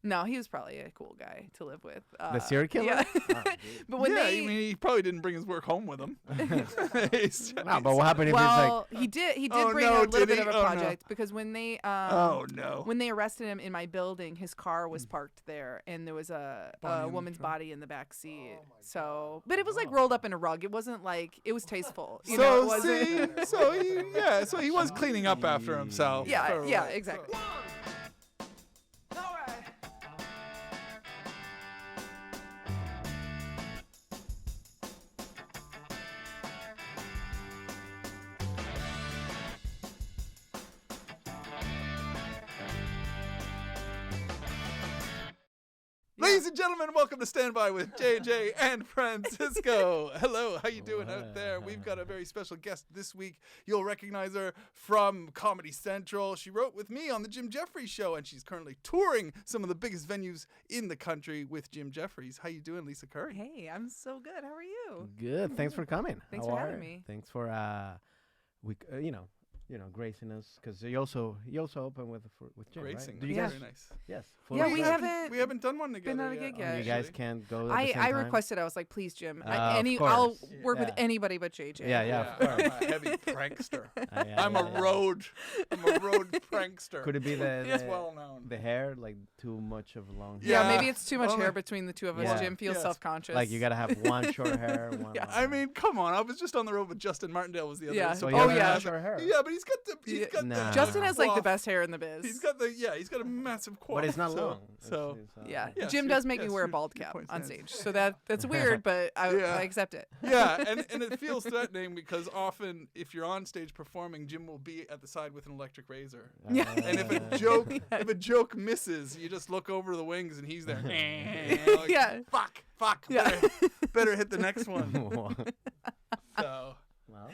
No, he was probably a cool guy to live with. The serial killer? Yeah. Oh, But when I mean, he probably didn't bring his work home with him. no, but what happened if well, he did Oh, bring no, a little did bit he? of a Oh, no. project because when they oh, no. when they arrested him in my building, his car was parked there, and there was a Body in the woman's trunk. body in the back seat. So, but it was like rolled up in a rug. It wasn't like it was tasteful. You So, know, it wasn't. so he was cleaning up after himself. Yeah, for- yeah, exactly. Ladies and gentlemen, welcome to Stand By with JJ and Francisco. Hello, how you doing out there? We've got a very special guest this week. You'll recognize her from Comedy Central. She wrote with me on the Jim Jeffries Show, and she's currently touring some of the biggest venues in the country with Jim Jeffries. How you doing, Lisa Curry? Hey, I'm so good. How are you? Good. Thanks for coming. Thanks How for are having you? me. Thanks for gracing us, because you also open with Jim, Gracing. right? Do you Yeah. guys? Very nice. Yes. Yeah, full we respect. haven't We haven't done one together been on a yet, gig yet. And you guys actually. can't go. At the same I time? requested. I was like, please, Jim. Of I'll course. work with Yeah. anybody but JJ. Yeah, of course. I'm a heavy prankster. Yeah, I'm yeah, a yeah. road prankster. Could it be It's well known. the hair, like too much of long hair? Yeah, Yeah. maybe it's too much Only- hair between the two of us. Yeah. Jim feels Yes. self-conscious. Like you gotta have one short hair, one. Yeah. long I hair. mean, come on. I was just on the road with Justin Martindale was the other Yeah. day. So Oh, you have yeah. short hair. Yeah, but he's got the Nah. Justin has like the quaff. best hair in the biz. He's got a massive quaff. But it's not so, long. So yeah. Yes, Jim your- does make me yes, wear a your- bald your cap point on stands. stage, so that's weird, but I accept it. yeah, and it feels threatening because often if you're on stage performing, Jim will be at the side with an electric razor. Yeah. And if a joke misses, you just look over the wings and he's there. Like, Yeah. Fuck. Yeah. Better hit the next one. Well, So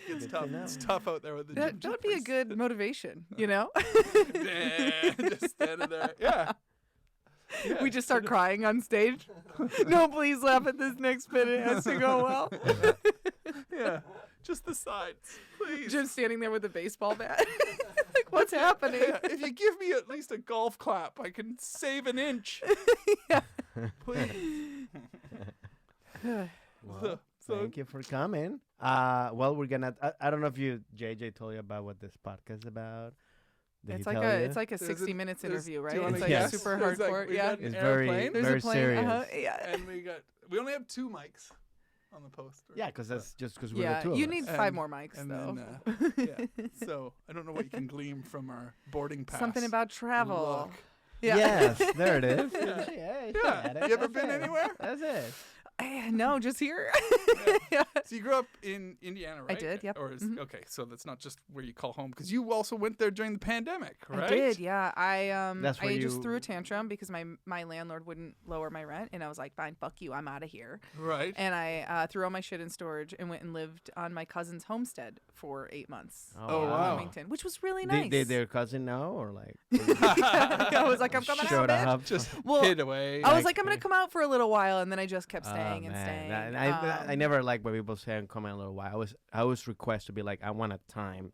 it's good tough. to know. It's tough out there with the That Jim would be a Jeffries. good motivation, you know? Just standing there. Yeah. We just start crying on stage. No, please laugh at this next bit. It has to go well. Yeah. Just the sides, please. Jim's standing there with a baseball bat. Like, what's happening? Yeah, if you give me at least a golf clap, I can save an inch. Please. Well, So- thank you for coming. Well, we're gonna. I don't know if JJ told you about what this podcast is about. Did he It's like tell a you? it's like a There's 60 minutes there's- interview, do right? you wanna It's like guess? super There's like- hardcore. we Yeah. got an It's very- airplane, There's very a plane. serious. Yeah. and we only have 2 mics on the poster. Yeah, because that's just because we're Yeah. the two of You us. need And- 5 more mics and though. then yeah. So I don't know what you can glean from our boarding pass. Something about travel. Look. Yeah. Yes, there it is. Yeah. Yeah, Yeah. You ever been anywhere? That's it. No, just here. Yeah. So you grew up in Indiana, right? did, yep. Or is, Mhm. okay, so that's not just where you call home because you also went there during the pandemic, right? I did, yeah. That's where I just you- threw a tantrum because my landlord wouldn't lower my rent, and I was like, fine, fuck you, I'm out of here. Right. And I threw all my shit in storage and went and lived on my cousin's homestead for 8 months. Oh, in wow. Bloomington, which was really nice. Did their cousin know, or like I was like, I'm coming showed out, bitch. up? Just Well, hid away. I was like, I'm gonna come out for a little while, and then I just kept staying and man. staying. I never like when people say I'm coming a little while. I always request to be like, I want a time.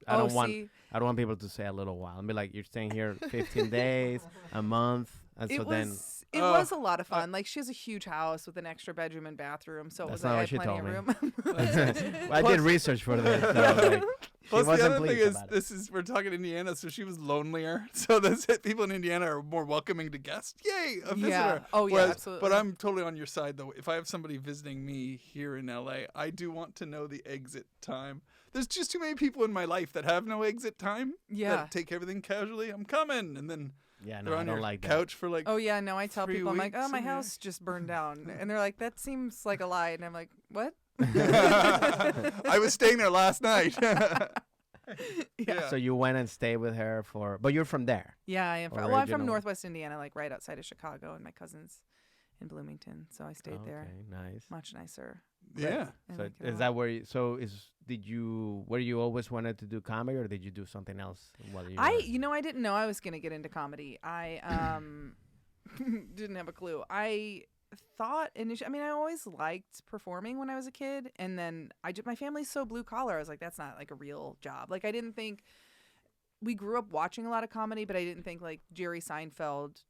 I Oh, don't want see, I don't want people to say a little while. And be like, you're staying here 15 days, a month, and so then it Oh, was a lot of fun. Like, she has a huge house with an extra bedroom and bathroom, so it That's was not like I what had she plenty of told room. I did research for this. So like, she Plus, the wasn't other thing pleased is, about it. we're talking Indiana, so she was lonelier. So that's it. People in Indiana are more welcoming to guests. Yay, a visitor. Yeah. Oh, yeah, Whereas- absolutely. But I'm totally on your side, though. If I have somebody visiting me here in LA, I do want to know the exit time. There's just too many people in my life that have no exit time. Yeah. That take everything casually. I'm coming. And then Yeah, they're no, I on don't your like that. couch for like, Oh yeah, no, I tell 3 people, I'm like, weeks oh, my and you're- house just burned down, and they're like, that seems like a lie, and I'm like, what? I was staying there last night. Yeah. So you went and stayed with her but you're from there. Yeah, I am. Well, I'm from Original. Northwest Indiana, like right outside of Chicago, and my cousin's in Bloomington, so I stayed there. Okay, nice. Much nicer. Yeah. I So like it a is lot. that where you? So were you always wanted to do comedy, or did you do something else while you? I didn't know I was gonna get into comedy. I didn't have a clue. I thought initially, I mean, I always liked performing when I was a kid, and then my family's so blue collar. I was like, that's not like a real job. Like, I didn't think we grew up watching a lot of comedy, but I didn't think like Jerry Seinfeld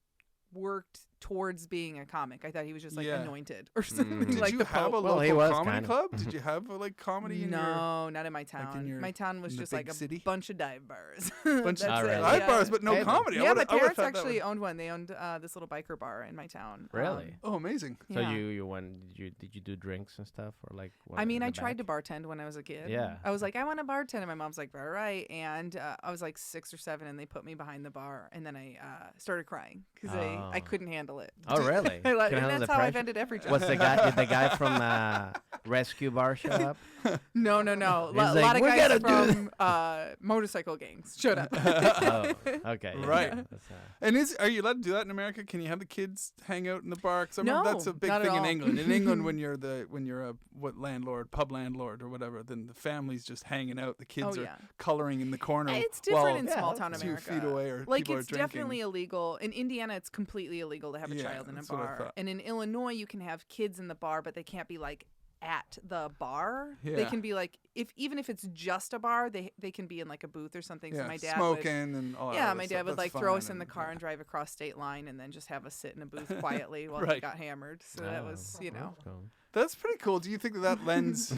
worked towards being a comic. I thought he was just like Yeah. anointed or something. Did like you the have a Pope. Well, he local was comedy kind of. club? Did you have like comedy in your No, not in my town. your- My town was in the just big like a city? bunch of dive bars. bunch of That's it, Alright. dive bars, but no Hey, comedy? I Yeah, would've- my I would've parents thought that actually would- owned one. They owned this little biker bar in my town. Really? Oh, amazing. So yeah. you went? Did you do drinks and stuff or like? I mean, I tried to bartend when I was a kid. Yeah. I was like, I want to bartend, and my mom's like, all right. And I was like 6 or 7, and they put me behind the bar, and then I started crying because I Oh. couldn't handle it. Oh, really? I let- Can and handle that's the how I've pressure? ended every job. Was the guy? Did the guy from Rescue Bar show up? No. He's A like, lot of "We guys gotta do from motorcycle gangs showed up. Oh, okay. yeah, Right. that's, And are you allowed to do that in America? Can you have the kids hang out in the bar? 'Cause I remember No, that's a big not at thing in all. England. In England, when you're a pub landlord or whatever, then the family's just hanging out. The kids Oh, are yeah. coloring in the corner. It's different while in Yeah, small town 2 America. feet away, or Like, people are it's drinking. definitely illegal. In Indiana, it's completely illegal to have a Yeah, child in a that's what I bar. thought. And in Illinois, you can have kids in the bar, but they can't be like at the bar. They Yeah. can be like, even if it's just a bar, they can be in like a booth or something. Yeah, So my dad smoking and all that. yeah, other my stuff. dad would That's like throw us fine in the and- car yeah. and drive across state line and then just have us sit in a booth quietly while he Right. got hammered. So that was, you know. That's cool. That's pretty cool. Do you think that lends?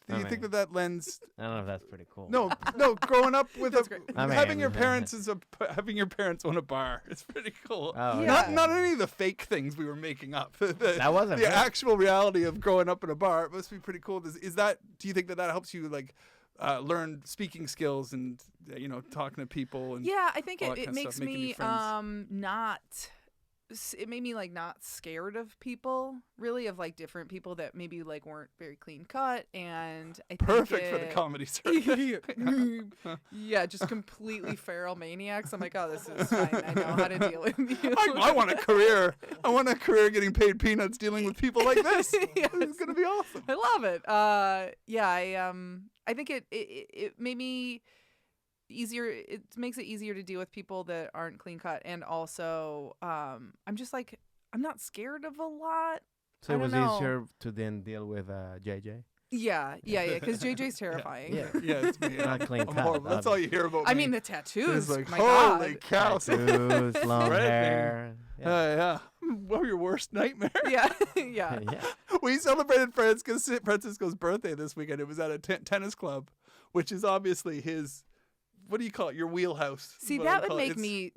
Do I you think mean- that lends? I don't know if that's pretty cool. No. Growing up with That's great. I having mean- your parents having your parents own a bar. It's pretty cool. Oh, Yeah. Not any of the fake things we were making up. That wasn't the fake. actual reality of growing up in a bar. It must be pretty cool. Is that? Do you think that helps you like learn speaking skills and talking to people and Yeah, I think all it, that it kind of makes stuff, making new me friends? it made me like not scared of people, really, of like different people that maybe like weren't very clean cut, and I perfect think for the it- comedy circuit? Yeah, just completely feral maniacs. I'm like, oh, this is fine. I know how to deal with you. I want a career. I want a career getting paid peanuts dealing with people like this. Yes. It's gonna be awesome. I love it. Yeah, I think it made me easier. It makes it easier to deal with people that aren't clean cut, and also I'm just like, I'm not scared of a lot. So I it don't was know. easier to then deal with JJ. Yeah, because JJ's terrifying. Yeah. Yeah, it's me. Not clean I'm cut, horrible. That's all you hear about I me. mean, the tattoos. It's like, my holy God. cow. Tattoos, long Threatening. hair. Yeah. What were your worst nightmare? Yeah, yeah. Yeah. We celebrated Francisco's birthday this weekend. It was at a tennis club, which is obviously his. What do you call it? Your wheelhouse. See, What I that would call it. make It's- me.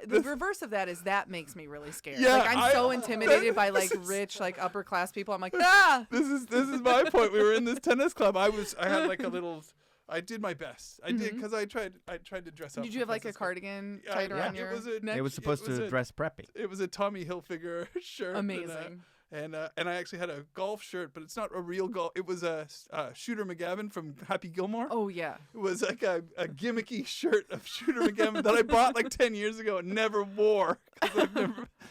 The reverse of that is that makes me really scared. Yeah, like I'm so intimidated by like rich, like upper class people. I'm like, ah. This is my point. We were in this tennis club. I had like a little. I did my best. I did because I tried to dress up. Did you for have like a Francisco. cardigan Yeah, tied around it your was a- neck? It was supposed It was to a- dress preppy. It was a Tommy Hilfiger shirt. Amazing. And I actually had a golf shirt, but it's not a real golf. It was a Shooter McGavin from Happy Gilmore. Oh yeah. It was like a gimmicky shirt of Shooter McGavin that I bought like 10 years ago and never wore.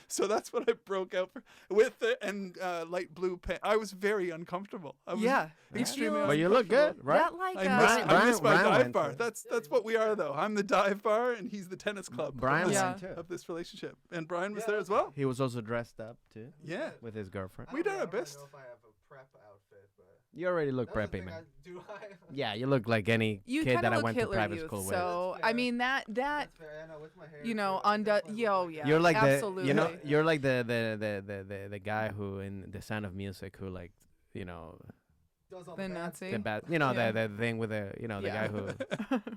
So that's what I broke out with it, and light blue pants. I was very uncomfortable. I was Yeah. extremely Well, But you look good, right? That like I miss my Brian dive went bar. to- That's what we are, though. I'm the dive bar, and he's the tennis club. Brian of this, Yeah. went too. of this relationship, and Brian was there as well. He was also dressed up too Yeah, with his girlfriend. we did our best. I don't know if I have a prep outfit, but You already look that was the preppy, thing man. do I? Yeah, you look like any you kid kind that of I look went Hitler to private youth. school with. So That's I fair. mean that That's fair. I know with my hair. you know too, I on definitely yo look yeah. You're like absolutely. you're like the guy who in The Sound of Music who like does all The bad Nazi. the bad Yeah. the thing with the the Yeah. guy who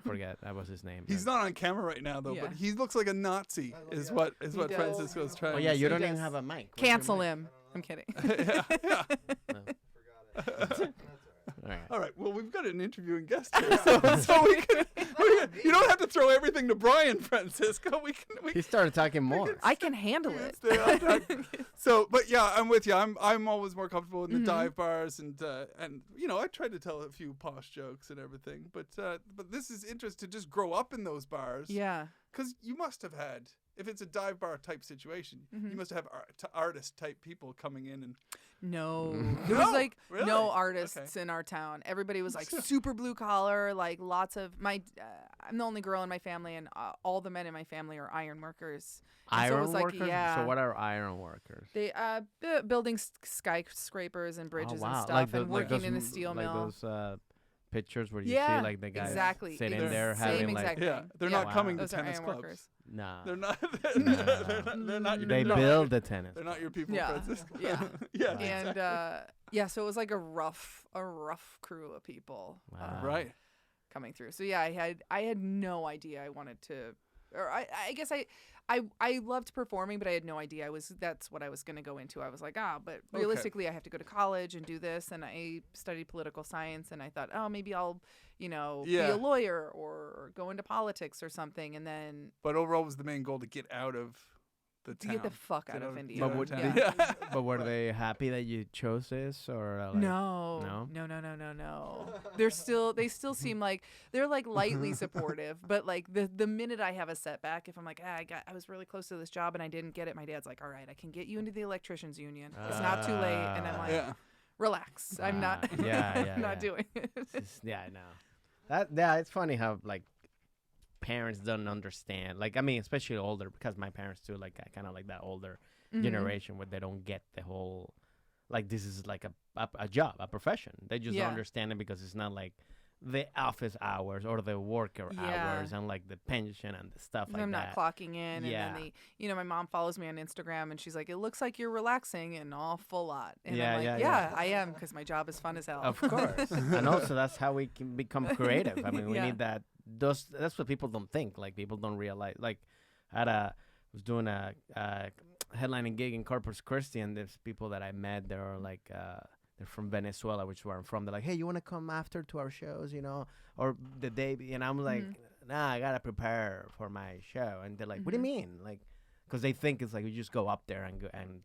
forget that was his name. He's not on camera right now, though, Yeah. but he looks like a Nazi. I look Is at what it. is He what does. Francisco's trying. Oh to yeah, you say. don't He even does. have a mic. Where's your Cancel mic? him. I'm kidding. yeah, yeah. No. Forgot it. That's all right. All right. All right. Well, we've got an interviewing guest here, so we can. You don't have to throw everything to Brian, Francisco. We He can. started talking more. I can handle it. Stay on track. So, but yeah, I'm with you. I'm always more comfortable in the Mhm. dive bars, and I tried to tell a few posh jokes and everything, but this is interesting to just grow up in those bars. Yeah. Because you must have had, if it's a dive bar type situation, Mhm. you must have artist type people coming in and. No. Mm. There was No? like Really? no artists Okay. in our town. Everybody was like super blue collar, like lots of my I'm the only girl in my family, and all the men in my family are iron workers. And so it Iron was like, workers. yeah. So what are iron workers? They building skyscrapers and bridges oh, wow. and stuff, like and working in a those, steel like mill. those pictures where you Yeah, see like the guys exactly. sitting Ex- there same having like exact Yeah, thing. they're Yeah. not coming to Those are tennis iron clubs. workers. nah. They're not. No. They're not. They no, build the tennis. They're not your people, Yeah. Francisco. Yeah. yeah. And exactly. yeah, so it was like a rough crew of people Wow. Right. coming through. So yeah, I had no idea I wanted to, or I guess I loved performing, but I had no idea that's what I was going to go into. I was like, but realistically, I have to go to college and do this. And I studied political science, and I thought, maybe I'll, be Yeah. a lawyer or go into politics or something. And then But overall, was the main goal to get out of the to town. get the fuck out Get of out- India. get But out would- of yeah. town. Yeah. But were they happy that you chose this, or like, No. They still seem like they're like lightly supportive, but like the minute I have a setback, if I'm like, I was really close to this job and I didn't get it, my dad's like, all right, I can get you into the electricians union. It's not too late, and I'm like, Yeah. relax, I'm not, yeah, not yeah. doing it. Yeah, I know. Yeah, it's funny how like parents don't understand. Like, I mean, especially older, because my parents too. Like, I kind of like that older Mhm. generation where they don't get the whole, like, this is like a job, a profession. They just Yeah. don't understand it because it's not like the office hours or the worker Yeah. hours and like the pension and the stuff And like I'm that. not clocking in, Yeah. and then my mom follows me on Instagram, and she's like, "It looks like you're relaxing an awful lot." And Yeah, I'm like, yeah. I am, because my job is fun as hell. Of course. And also that's how we can become creative. I mean, we Yeah. need that. That's what people don't think. Like, people don't realize. Like, was doing a headlining gig in Corpus Christi, and there's people that I met. They're like, they're from Venezuela, which is where I'm from. They're like, hey, you want to come after to our shows, or the day? And I'm like, nah, I gotta prepare for my show. And they're like, what do you mean? Like, because they think it's like you just go up there and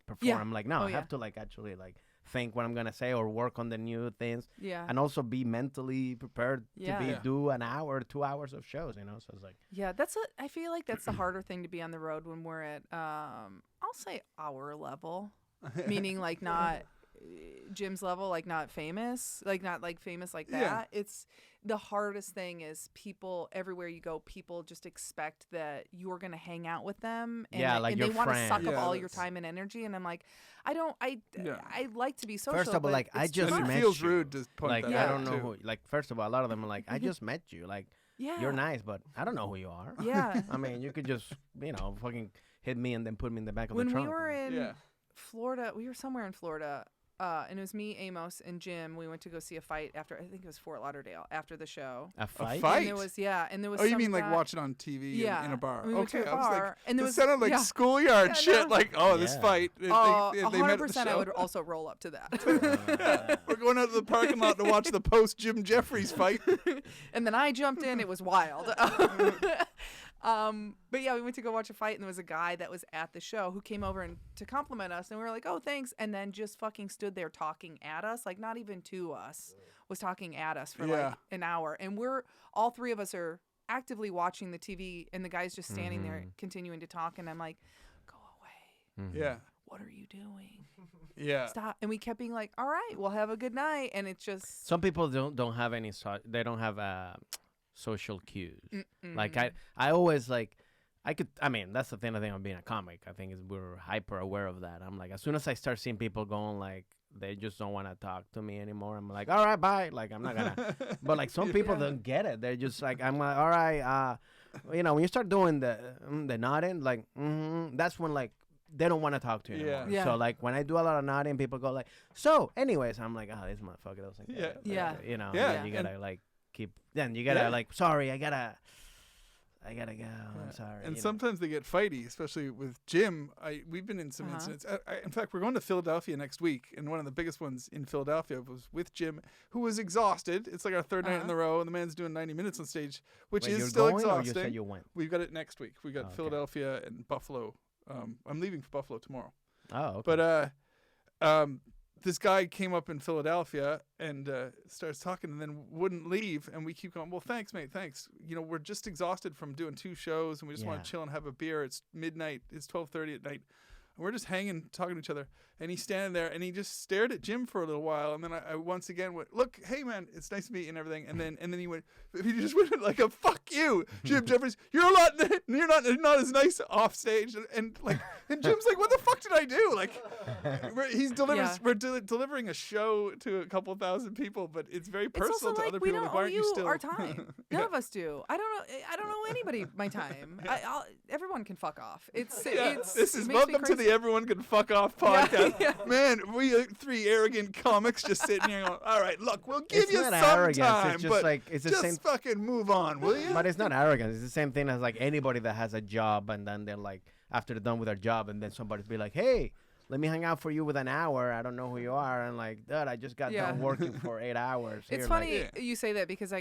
perform. Yeah. I'm like, no, Oh, I yeah. have to like actually like think what I'm gonna say or work on the new things. Yeah. And also be mentally prepared Yeah. to Yeah. do an hour, 2 hours of shows, So it's like, Yeah, I feel like that's the harder thing to be on the road when we're at I'll say our level, meaning like not Jim's level, like not famous, like not like famous like that. Yeah. It's the hardest thing is people everywhere you go, people just expect that you're gonna hang out with them, and Yeah, like and your they want to friend. suck up Yeah, all your that's- time and energy, and I'm like, I Yeah. like to be social. First of all, but like, I it's just too And it much. met feels you. rude to point like that I out, don't know too. who. Like, first of all, a lot of them are like, I just met you. Like, Yeah, you're nice, but I don't know who you are. Yeah. I mean, you could just, fucking hit me and then put me in the back of When the we trunk. were in Yeah. Florida, we were somewhere in Florida, and it was me, Amos, and Jim. We went to go see a fight after, I think it was Fort Lauderdale, after the show. A fight? fight? And there was, Oh, you some mean like guy- watch it on TV Yeah. in a bar? We went to Okay, a I was like, bar, and there this was sounded like yeah. schoolyard Yeah, shit. no. Like, oh, this Yeah. fight. They met at the 100%. I show. would also roll up to that. We're going out to the parking lot to watch the post Jim Jeffries fight. And then I jumped in. It was wild. But yeah, we went to go watch a fight, and there was a guy that was at the show who came over and to compliment us, and we were like, "Oh, thanks," and then just fucking stood there talking at us, like not even to us, was talking at us for Yeah. like an hour, and we're all three of us are actively watching the TV, and the guy's just standing there continuing to talk, and I'm like, "Go away! Yeah. What are you doing? Yeah. Stop!" And we kept being like, "All right, we'll have a good night," and it's just Some people don't have any, they don't have social cues. Like, I always like, I mean, that's the thing I think of being a comic. I think is we're hyper aware of that. I'm like, as soon as I start seeing people going like, they just don't want to talk to me anymore, I'm like, all right, bye. Like, I'm not gonna. But like, some people don't get it. They're just like, I'm like, all right, when you start doing the nodding, like, that's when like they don't want to talk to you anymore. Yeah. So like, when I do a lot of nodding, people go like, so anyways, I'm like, oh, this motherfucker doesn't get it. Yeah. Like, Yeah. then you gotta like keep. Then you gotta Yeah. like, sorry, I gotta go. I'm sorry. And you know. sometimes they get fighty, especially with Jim. We've been in some incidents. In fact, we're going to Philadelphia next week, and one of the biggest ones in Philadelphia was with Jim, who was exhausted. It's like our third night in a row, and the man's doing 90 minutes on stage, which Wait, is you're still going, or you exhausting. said you went? We've got it next week. We got Oh, okay. Philadelphia and Buffalo. I'm leaving for Buffalo tomorrow. Oh, okay. But this guy came up in Philadelphia and starts talking and then wouldn't leave. And we keep going, well, thanks, mate. Thanks. We're just exhausted from doing 2 shows and we just want Yeah. to chill and have a beer. It's midnight. It's 12:30 at night. we're just hanging, talking to each other. And he's standing there, and he just stared at Jim for a little while. And then I once again went, look, hey, man, it's nice to meet you and everything. And then he went, he just went like a fuck you, Jim Jeffries. You're not as nice off stage. And Jim's like, what the fuck did I do? Like, we're delivering a show to a couple thousand people, but it's very personal to other we people. don't Why owe aren't you still our time. None of us do. I don't owe anybody my time. Everyone can fuck off. This is welcome to the Everyone Can Fuck Off podcast. Yeah. Man, we three arrogant comics just sitting here going, all right, look, we'll give It's you not some arrogance, time, it's just but like it's the just same. fucking move on, will you? But it's not arrogance. It's the same thing as like anybody that has a job and then they're like after they're done with their job and then somebody's be like, hey, let me hang out for you with an hour. I don't know who you are. And like, dude, I just got done working for 8 hours. It's Here, funny like, you say that because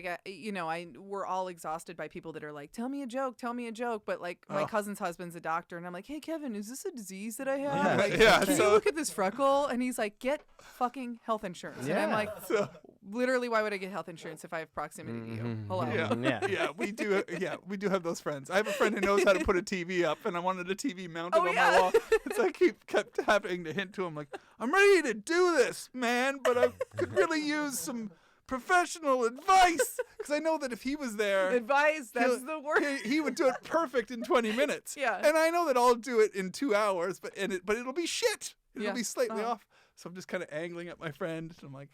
we're all exhausted by people that are like, tell me a joke. But like my cousin's husband's a doctor, and I'm like, hey Kevin, is this a disease that I have? Like, can you look at this freckle? And he's like, get fucking health insurance. And I'm like, literally, why would I get health insurance if I have proximity to you? Hello. Yeah, we do have those friends. I have a friend who knows how to put a TV up, and I wanted a TV mounted on my wall. So I kept having to hint to him like, I'm ready to do this, man, but I could really use some professional advice, because I know that if he was there, that's the word. He would do it perfect in 20 minutes. Yeah. And I know that I'll do it in 2 hours, but it'll be shit. It'll be slightly off. So I'm just kind of angling at my friend. And I'm like,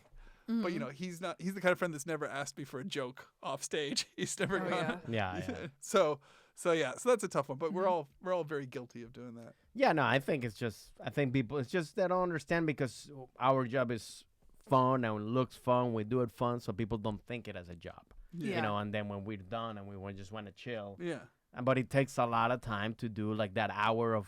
but he's the kind of friend that's never asked me for a joke off stage. He's never gone. Yeah. So that's a tough one, but we're all very guilty of doing that. Yeah, no, I think people, it's just they don't understand because our job is fun and looks fun. We do it fun, so people don't think it as a job. Yeah. You know, and then when we're done and we just want to chill. Yeah. But it takes a lot of time to do like that hour of,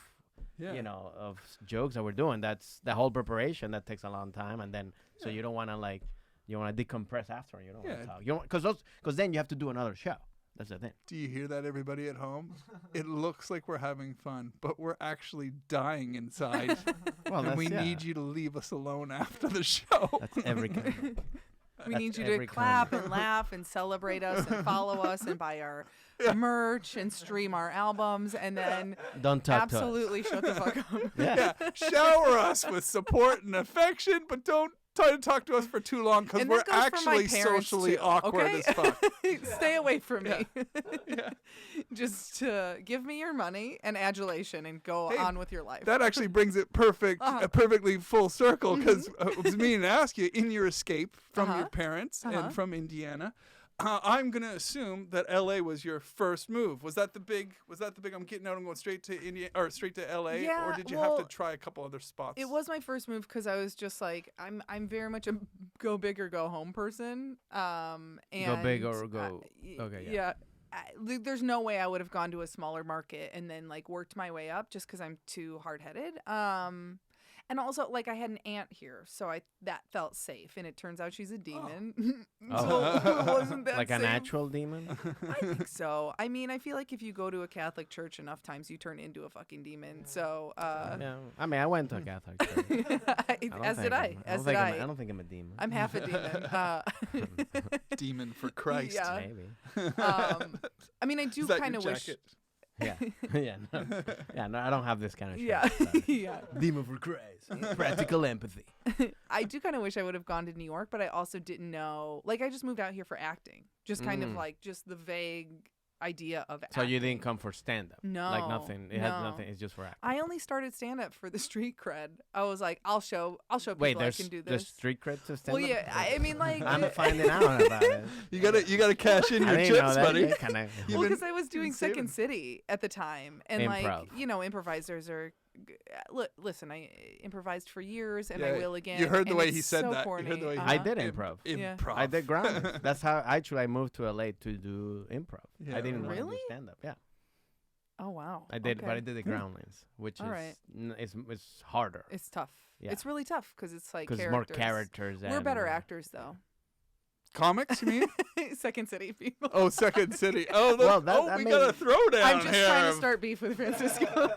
of jokes that we're doing. That's the whole preparation. That takes a long time. And then, so you don't want to you want to decompress after. You don't want to talk. You because then you have to do another show. That's the thing. Do you hear that, everybody at home? It looks like we're having fun, but we're actually dying inside. And we need you to leave us alone after the show. That's every kind. We need you to clap and laugh and celebrate us and follow us and buy our merch and stream our albums and then don't talk absolutely shut the fuck up. Yeah. Shower us with support and affection, but don't try to talk to us for too long because we're actually socially awkward as fuck. Stay away from me. Just give me your money and adulation and go on with your life. That actually brings it perfectly full circle because it was me to ask you, in your escape from your parents and from Indiana, I'm gonna assume that LA was your first move. Was that the big? I'm getting out and going straight to Indiana or straight to LA, or did you have to try a couple other spots? It was my first move because I was just like, I'm very much a go big or go home person. And go big or go. Okay. Yeah. There's no way I would have gone to a smaller market and then like worked my way up just because I'm too hard-headed. And also, like, I had an aunt here, so that felt safe. And it turns out she's a demon. So it wasn't that like safe. a natural demon? I think so. I mean, I feel like if you go to a Catholic church enough times, you turn into a fucking demon. So, yeah. I mean, I went to a Catholic church. As did I. I don't think I'm a demon. I'm half a demon. Demon for Christ. Yeah. Maybe. I mean, I do kind of wish. Yeah. No, I don't have this kind of shit. Yeah. Demon for Christ. Practical empathy. I do kind of wish I would have gone to New York, but I also didn't know. Like, I just moved out here for acting. Just kind of like just the vague idea of acting. So you didn't come for stand-up? No. Like nothing. It had nothing. It's just for acting. I only started stand-up for the street cred. I was like, I'll show people I can do this. There's street cred to stand-up? Well, yeah. I mean, like. I'm finding out about it. You gotta cash in your chips, buddy. Well, because I was doing Second City at the time, and Improv. like improvisers are. Listen, I improvised for years, and Yeah, I will again. you heard the and way it's he said so that. You corny. heard the way he- I did improv. Improv. I did groundlings. That's how actually I moved to LA to do improv. Yeah. I didn't want to Really? do stand-up. Yeah, Oh wow. I did, Okay. but I did the groundlings, which All is right. it's harder It's tough. Yeah. It's really tough because it's like because more characters. We're and, better actors though. Comics, you mean? Second City people. Oh, Second City. Oh, Well, we got a throwdown I'm just here. trying to start beef with Francisco.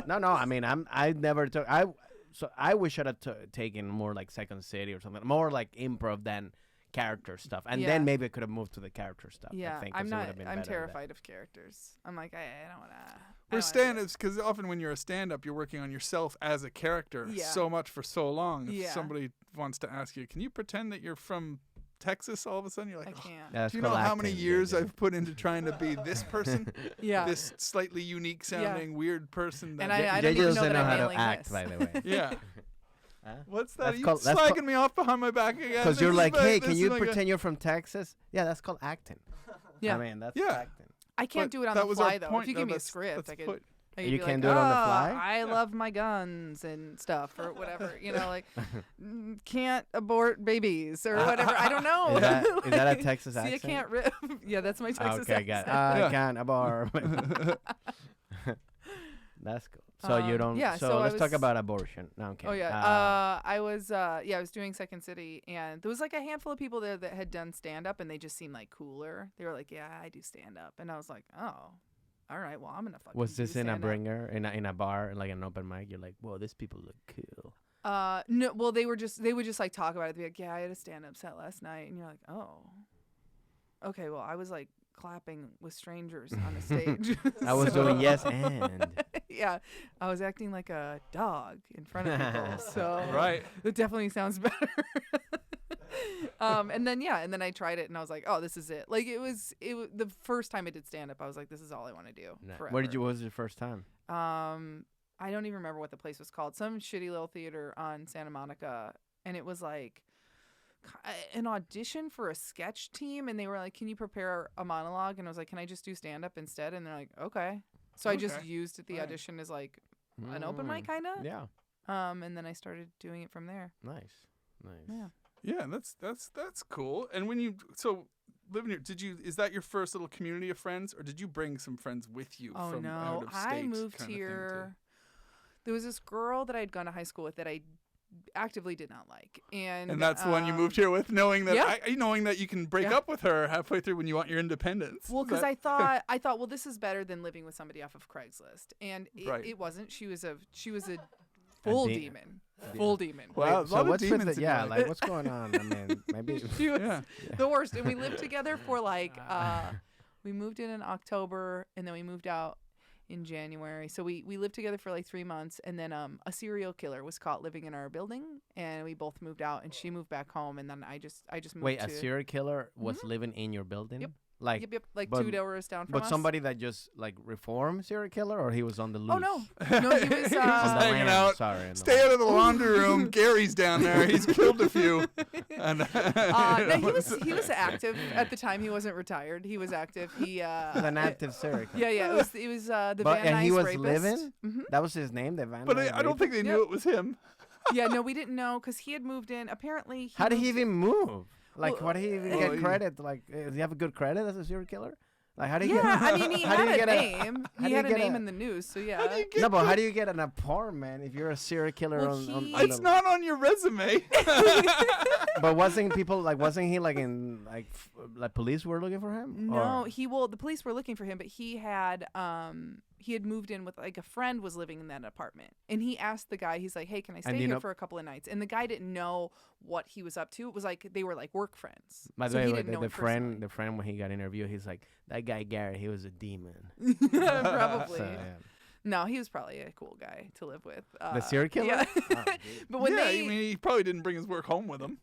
No. I mean, I never took. I wish I'd have taken more like Second City or something, more like improv than character stuff, and Yeah. then maybe I could have moved to the character stuff. Yeah, I think, I'm 'cause it not. would've been I'm better with that. terrified of characters. I'm like, I don't want to. We're stand-ups because often when you're a stand-up, you're working on yourself as a character Yeah. so much for so long. If Yeah. somebody wants to ask you, can you pretend that you're from Texas all of a sudden? You're I like, "Oh, can't. Yeah, that's do you know called how many acting, years JJ. I've put into trying to be this person? Yeah. This slightly unique sounding, weird person. That And I don't JJ even know doesn't that know I'm how to nailing act, this. by the way. yeah. Huh? What's that? That's Are you called- that's slagging called- me off behind my back again? Because This you're is like, like- hey, this can is you like a- pretend you're from Texas? Yeah, that's called acting. Yeah. I mean, that's Yeah. acting. I can't But do it on that the was our fly though. point, If you though. give me a That's script, I could. point. I You could be can like, do it on the "Ah, fly?" I love my guns and stuff or whatever. You know, like can't abort babies or whatever. I don't know. Is that- is that a Like, Texas See, I accent? can't rip. Yeah, that's my Texas Okay, got accent. Yeah. I can't abort. That's cool. So you don't. yeah, So, so I let's talk was- about abortion. No, I'm kidding. Oh yeah. I was I was doing Second City, and there was like a handful of people there that had done stand up, and they just seemed like cooler. They were like, "Yeah, I do stand up," and I was like, "Oh, all right. Well, I'm gonna fucking." Was this do in a stand-up." bringer in a bar like an open mic? You're like, whoa, these people look cool. No. Well, they would just like talk about it. They'd be like, "Yeah, I had a stand up set last night," and you're like, "Oh, okay. Well, I was like clapping with strangers on a stage. I was So- doing yes and. Yeah, I was acting like a dog in front of people. So Right. it definitely sounds better. And then I tried it, and I was like, "Oh, this is it." Like it was the first time I did stand up. I was like, "This is all I want to do." No. Forever. Where did you? What was your first time? I don't even remember what the place was called. Some shitty little theater on Santa Monica, and it was like an audition for a sketch team, and they were like, "Can you prepare a monologue?" And I was like, "Can I just do stand up instead?" And they're like, "Okay." So I just Okay. used the Right. audition as like an open mic kind of. Yeah. And then I started doing it from there. Nice. Nice. Yeah. Yeah, that's cool. And when you living here, is that your first little community of friends, or did you bring some friends with you Oh from out no, of state? I moved kind of thing, here. There was this girl that I'd gone to high school with that I actively did not like, and that's the one you moved here with, knowing that yeah. knowing that you can break Yeah. up with her halfway through when you want your independence. Well, because That- I thought, well, this is better than living with somebody off of Craigslist, and Right. it wasn't. She was a full de- demon, full demon. Wow, Wait, a lot so of what's with demons the, in yeah, your like what's going on? I mean, maybe. She was Yeah. the worst, and we lived together for like we moved in October, and then we moved out in January. So we lived together for like 3 months, and then a serial killer was caught living in our building, and we both moved out, and she moved back home, and then I just moved Wait, to a serial killer was living in your building? Yep. Like, yep, like but- 2 doors down from but us. somebody that just like reformed serial killer, or he was on the loose? Oh no, no, he was. He was On the hanging lam, out. Sorry. on the Stay lam. out of the laundry room. Gary's down there. He's killed a few. And, No, he was active at the time. He wasn't retired. He was active. He He's an active serial killer. Yeah. It was the But Van and Nuys he was rapist. living. Mhm. That was his name, the Van. but Nuys I don't think rapist? they knew it was him. Yeah, no, we didn't know because he had moved in. Apparently, How did he moved- even move? Like, Well, what did he even oh, get he- credit? Like, does he have a good credit as a serial killer? Like, how do you Yeah, get? I mean, he how do had you a get name. how He do had a you get name a- in the news. So yeah. How do you get No, but how do you get an apartment if you're a serial killer Well, on he- It's not on your resume. But wasn't he like in like police were looking for him? No, Or- the police were looking for him, but he had moved in with like a friend was living in that apartment, and he asked the guy, he's like, "Hey, can I stay you here know- for a couple of nights?" And the guy didn't know what he was up to. It was like they were like work friends. By the so way, he like, didn't know the him friend when he got interviewed, he's like, that guy Garrett, he was a demon. personally. Probably. So, yeah. No, he was probably a cool guy to live with. The serial killer? Yeah. Oh, dude. But when yeah, they I mean, he probably didn't bring his work home with him.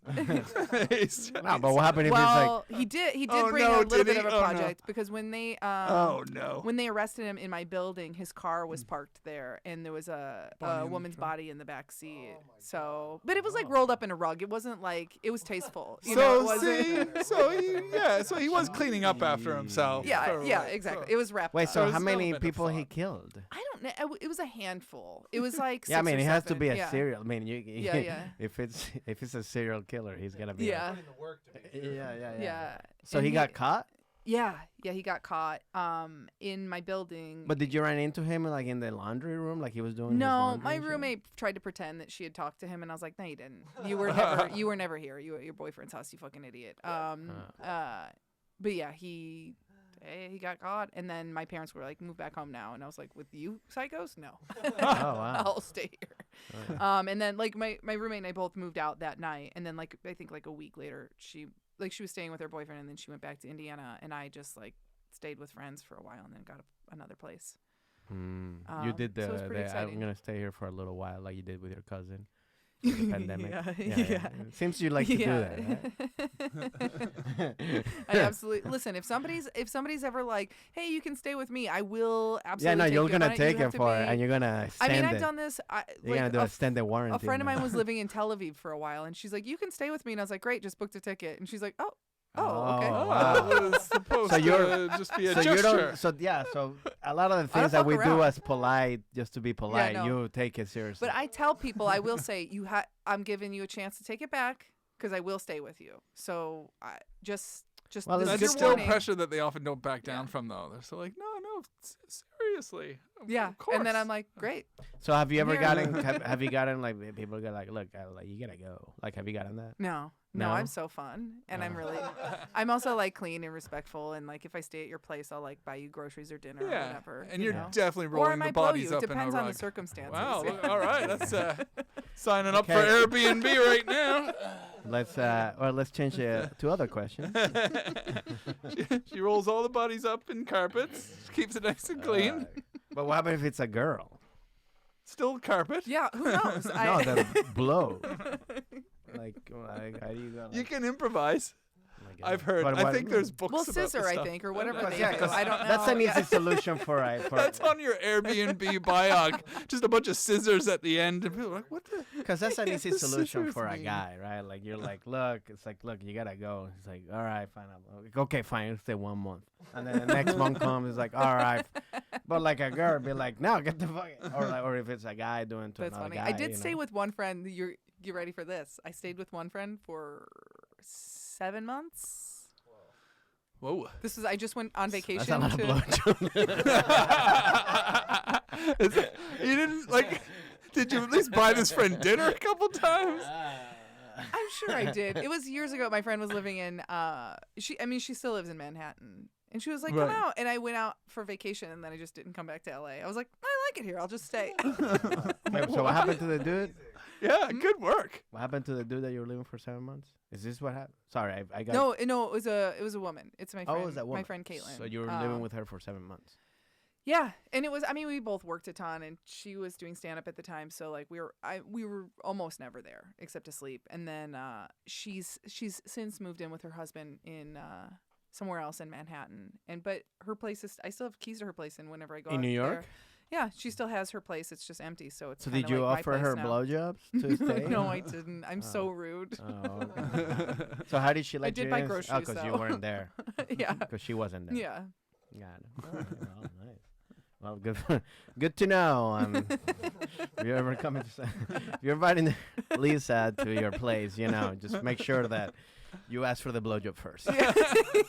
He's- No, but what happened if he's like, well, he did Oh, bring no, a little did bit he? of a Oh, no. project because when they oh no. when they arrested him in my building, his car was parked there, and there was a Body in the woman's trunk. body in the back seat. Oh my So, but it was like rolled up in a rug. It wasn't like it was tasteful. You So know, it wasn't. see, so he was cleaning up after himself. Yeah, So, yeah, exactly. It was wrapped. wait, up. so it's how still a many bit of people he fun. killed? I don't know. It was a handful. It was like Yeah, I 6 mean, or he has to 7. be a Yeah. serial. I mean, you. Yeah, yeah. If it's a serial killer, he's gonna be. Yeah. Put in the work to be Yeah, sure. yeah, yeah. Yeah. So And he got caught. Yeah, he got caught. In my building. But did you run into him like in the laundry room, like he was doing? his No, laundry my and shit? roommate tried to pretend that she had talked to him, and I was like, "No, you didn't. You were never here. You were at your boyfriend's house. You fucking idiot." But yeah, he got caught, and then my parents were like, "Move back home now," and I was like, "With you psychos? No, Oh wow. I'll stay here." Oh, yeah. And then like my roommate and I both moved out that night, and then like I think like a week later, she like she was staying with her boyfriend, and then she went back to Indiana, and I just like stayed with friends for a while, and then got another place. You did so it was pretty I'm exciting. gonna stay here for a little while, like you did with your cousin. For the pandemic. Yeah. It seems you like to do that, right? I absolutely listen. If somebody's ever like, "Hey, you can stay with me," I will Yeah, absolutely. no, take you're you on gonna it. take You it have to for it, be- and you're gonna I extend mean, it. I've done this. You're Like gonna do a a extended warranty. a friend of now. mine was living in Tel Aviv for a while, and she's like, "You can stay with me," and I was like, "Great, just booked a ticket." And she's like, "Oh, okay." Oh, Oh, wow. that was supposed So to you're- just be a So you gesture. don't. So yeah. So a lot of the I don't things that fuck we do around. as polite, just to be polite, no. you take it seriously. But I tell people, I will say, I'm giving you a chance to take it back because I will stay with you. So I just Well, this it's is That's your still warning. pressure that they often don't back down Yeah. from, though. They're still like, no, seriously. Yeah, Of course. and then I'm like, great. So have you ever Here. gotten? Have you gotten like people go like, look, like you gotta go. Like, have you gotten that? No, No? I'm so fun, and I'm Oh. really, I'm also like clean and respectful, and like if I stay at your place, I'll like buy you groceries or dinner or Yeah, whatever. and you you're know? definitely Or I rolling the might blow bodies you. up It depends in a on the rug. circumstances. Wow, all right, that's signing up for Okay. Airbnb right now. Let's change it to other questions. she rolls all the bodies up in carpets, keeps it nice and clean. But what happens if it's a girl? Still carpet. Yeah, who knows? No, the blow. Like, how do you go? Like, You can improvise. like, I've heard. but I what- think there's books well, about scissor, this I stuff. think, or whatever they Yeah, do. 'cause I don't know. that's an Yeah. easy solution for That's on your Airbnb biog. Just a bunch of scissors at the end. And people are like, what the? Because that's an easy The solution scissors for a mean? guy, right? Like you're like, look, it's like, look, you gotta go. He's like, all right, fine. Okay, fine. Let's stay 1 month, and then the next month comes. It's like, all right. But like a girl, be like, no, get the fuck. Or if it's a guy doing to That's another funny. guy. I did you stay know? with one friend. You're ready for this? I stayed with one friend for 7 months. Whoa. I just went on vacation. That's a lot of to- blowjob. You didn't like. Did you at least buy this friend dinner a couple times? I'm sure I did. It was years ago. My friend was living in. She still lives in Manhattan, and she was like, "Come Right. out." And I went out for vacation, and then I just didn't come back to LA. I was like, "I like it here. I'll just stay." Wait, so what happened to the dude? Yeah, good work. What happened to the dude that you were living for 7 months? Is this what happened? Sorry, I got. no, it was a woman. It's my friend. Oh, it was that woman. My friend Caitlin. So you were living with her for 7 months. Yeah, and it was. I mean, we both worked a ton, and she was doing stand up at the time, so like we were almost never there except to sleep. And then she's since moved in with her husband in somewhere else in Manhattan, but her place is. I still have keys to her place, and whenever I go In out New York? there- yeah, she still has her place. It's just empty, so it's. So kinda did you like my offer place her now. blowjobs to stay? No, I didn't. I'm so rude. Oh, okay. So how did she let did you buy in? groceries, because you though. weren't there. Yeah, Because she wasn't there. yeah. Got it. Well, nice. Well, good to know. If you ever come into, if you're inviting Lisa to your place, just make sure that you ask for the blowjob first.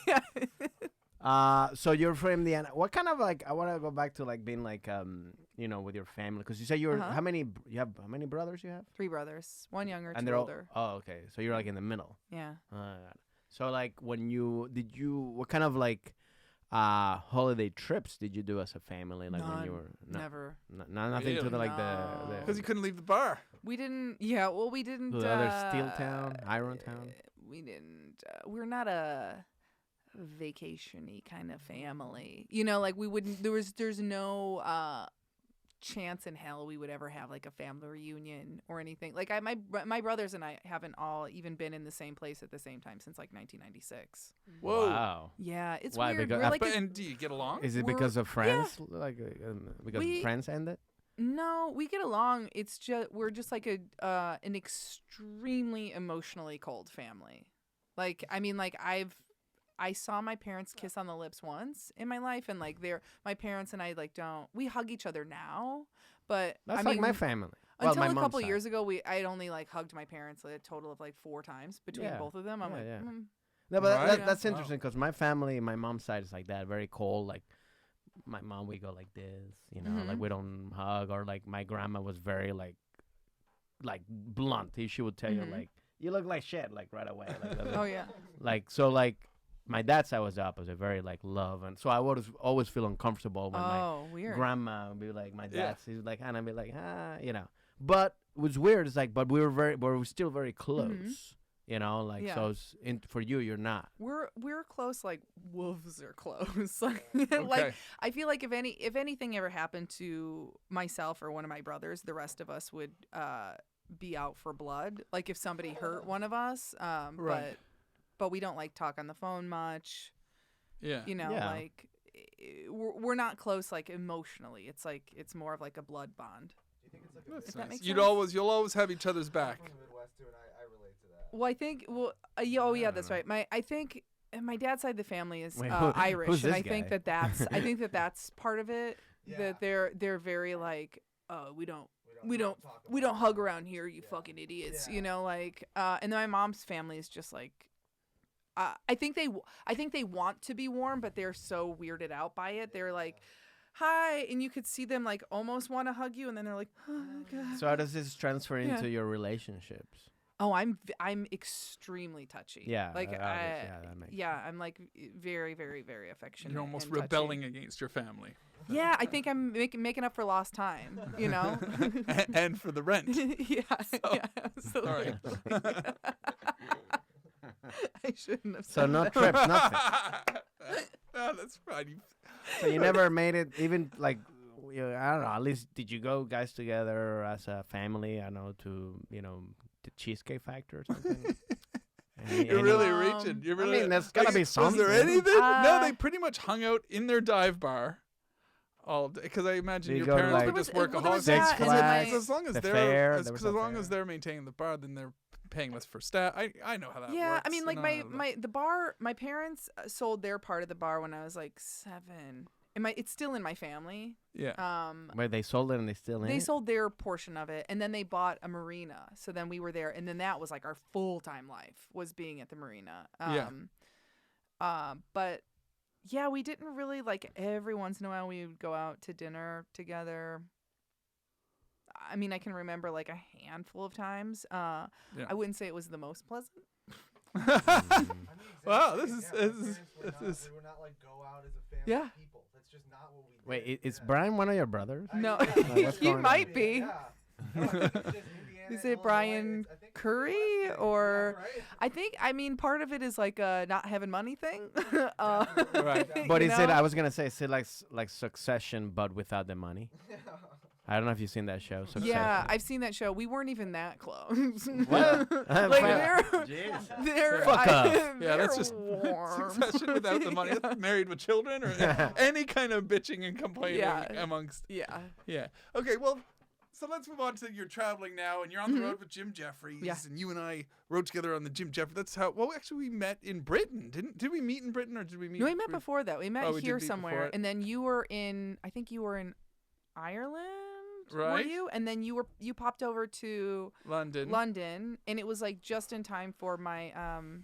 Yeah. So you're from Indiana. What kind of like? I want to go back to like being like with your family, because you say you're Uh-huh. how many brothers you have? 3 brothers, 1 younger, 2 And they're all older. oh okay. So you're like in the middle. Yeah. Got it. So like what kind of like holiday trips did you do as a family? Like when you were Never. nothing to the like No. Because you couldn't leave the bar. We didn't. Yeah. Well, we didn't. the other Steel Town, Iron Town. We didn't. We're not a vacation-y kind of family. Like we wouldn't. There's no chance in hell we would ever have like a family reunion or anything. Like my brothers and I haven't all even been in the same place at the same time since like 1996. Whoa. Wow. Yeah, it's Why? weird. Because We're like But, and do you get along? Is it We're- because of friends? Like because We- friends ended? No, we get along. It's just we're just like an extremely emotionally cold family. Like I mean, like I saw my parents kiss on the lips once in my life, and like my parents and I like don't. We hug each other now, but That's I like mean, my family. Well, until my a mom's couple side. years ago, I'd only like hugged my parents like, a total of like 4 times between Yeah. both of them. I'm Yeah, like, yeah. mm. No, but Right. that's Wow. interesting because my family, my mom's side is like that, very cold. Like my mom, we go like this, like Mhm. we don't hug. Or like my grandma was very like blunt. She would tell you Mhm. like, you look like shit, like right away. Like, that's Oh it. yeah. Like so like my dad's side was the opposite, very like love, and so I would always feel uncomfortable when my Oh, weird. grandma would be like, my Yeah. dad's he's like, and I'd be like, But it was weird. It's like, but we were still very close. You know, like Yeah. so for you, you're not. We're close, like wolves are close. Like, Okay. like I feel like if anything ever happened to myself or one of my brothers, the rest of us would be out for blood. Like if somebody hurt one of us, Right. but we don't like talk on the phone much. Yeah. You know, Yeah. like we're not close like emotionally. It's like it's more of like a blood bond. Do you think it's like a That's If that nice. makes You'll sense. always have each other's back. I'm from the Midwest too, and I relate to that. Well, I think oh yeah, I that's don't know. right. I think my dad's side of the family is Wait, Irish, who's and this I think guy? I think that's part of it. Yeah. That they're very like, oh, we don't talk we about don't it. hug around here, you Yeah. fucking idiots. Yeah. You know, like and then my mom's family is just like I think they want to be warm, but they're so weirded out by it. They're like, hi, and you could see them like almost want to hug you, and then they're like, oh god. So how does this transfer Yeah. into your relationships? Oh, I'm extremely touchy. Yeah, like obviously, yeah, that makes I'm like very very very affectionate. You're almost and touchy. rebelling against your family Yeah, I think I'm making up for lost time. You know. and for the rent. yeah, yeah, absolutely. All right. I shouldn't have. So said no that. trips, nothing. No, that's fine. So you never made it, even like I don't know. At least did you go guys together as a family? I know to the Cheesecake Factory or something. You're really Um, reaching. You're really. I mean, there's gotta be Was something. there anything? No, Uh, they pretty much hung out in their dive bar all day. Because I imagine Do you your go to, parents like, were just Well, there workaholics. was Six that, and then Flags, my- As long as the they're fair, as, there was 'cause a as long fair. as they're maintaining the bar, then they're paying less for staff. I know how that works. Yeah, I mean, like and the bar. My parents sold their part of the bar when I was like 7. And it's still in my family. yeah. Wait, they sold it and they still in They it? sold their portion of it, and then they bought a marina. So then we were there, and then that was like our full time life was being at the marina. Yeah. But yeah, we didn't really like every once in a while we would go out to dinner together. I mean, I can remember like a handful of times. I wouldn't say it was the most pleasant. Wow, this is- my this is- parents were this not- is- We were not like go out as a family Yeah. of people. That's just not what we did. Wait, is Yeah. Brian one of your brothers? No, what's he going on? might be. Yeah. No, I think it's just Indiana, Is it Illinois, Brian I think it's the Curry West thing. or- Yeah, right? I think, I mean, part of it is like a not having money thing. Right. But you is it? know? I was gonna say, is it like Succession, but without the money? I don't know if you've seen that show. Succession. Yeah, I've seen that show. We weren't even that close. What? like Fuck. they're Fuck off. Yeah, that's just warm. Succession without the money. Yeah. That's Married with Children or any kind of bitching and complaining Yeah. amongst. Yeah. Yeah. Okay, well, so let's move on to you're traveling now and you're on the road with Jim Jeffries. Mm-hmm. Yeah. And you and I rode together on the Jim Jeffries. That's how, well, actually, we met in Britain. Did we meet in Britain or did we meet? No, we met before that. We met Oh, we did here meet before somewhere, it. and then you were in. I think you were in Ireland. Were Right. you? And then you popped over to London. London, and it was like just in time for my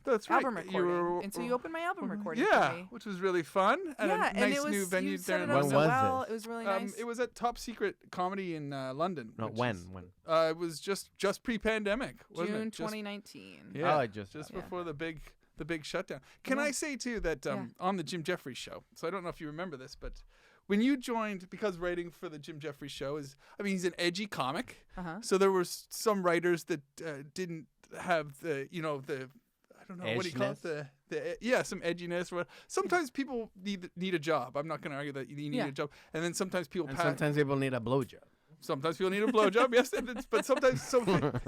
That's right. album You recording. were- And so you opened my album recording Yeah, for me. which was really fun. And Yeah, a and nice it was new venue you set there. it in up When so London. was well. this? It was really nice. It was at Top Secret Comedy in London. No, which when? is- When? It was just pre-pandemic, wasn't June it? Just 2019. Yeah, Oh, I just Yeah. before the big shutdown. Can Yeah. I say too that Yeah. on the Jim Jeffries show? So I don't know if you remember this, but when you joined, because writing for the Jim Jeffries show is, I mean, he's an edgy comic, Uh-huh. so there were some writers that didn't have the I don't know what do you call it, some edginess or what. Sometimes people need a job. I'm not going to argue that you need Yeah. a job, and then sometimes people And pass. sometimes people need a blowjob. Sometimes people need a blowjob, yes, but sometimes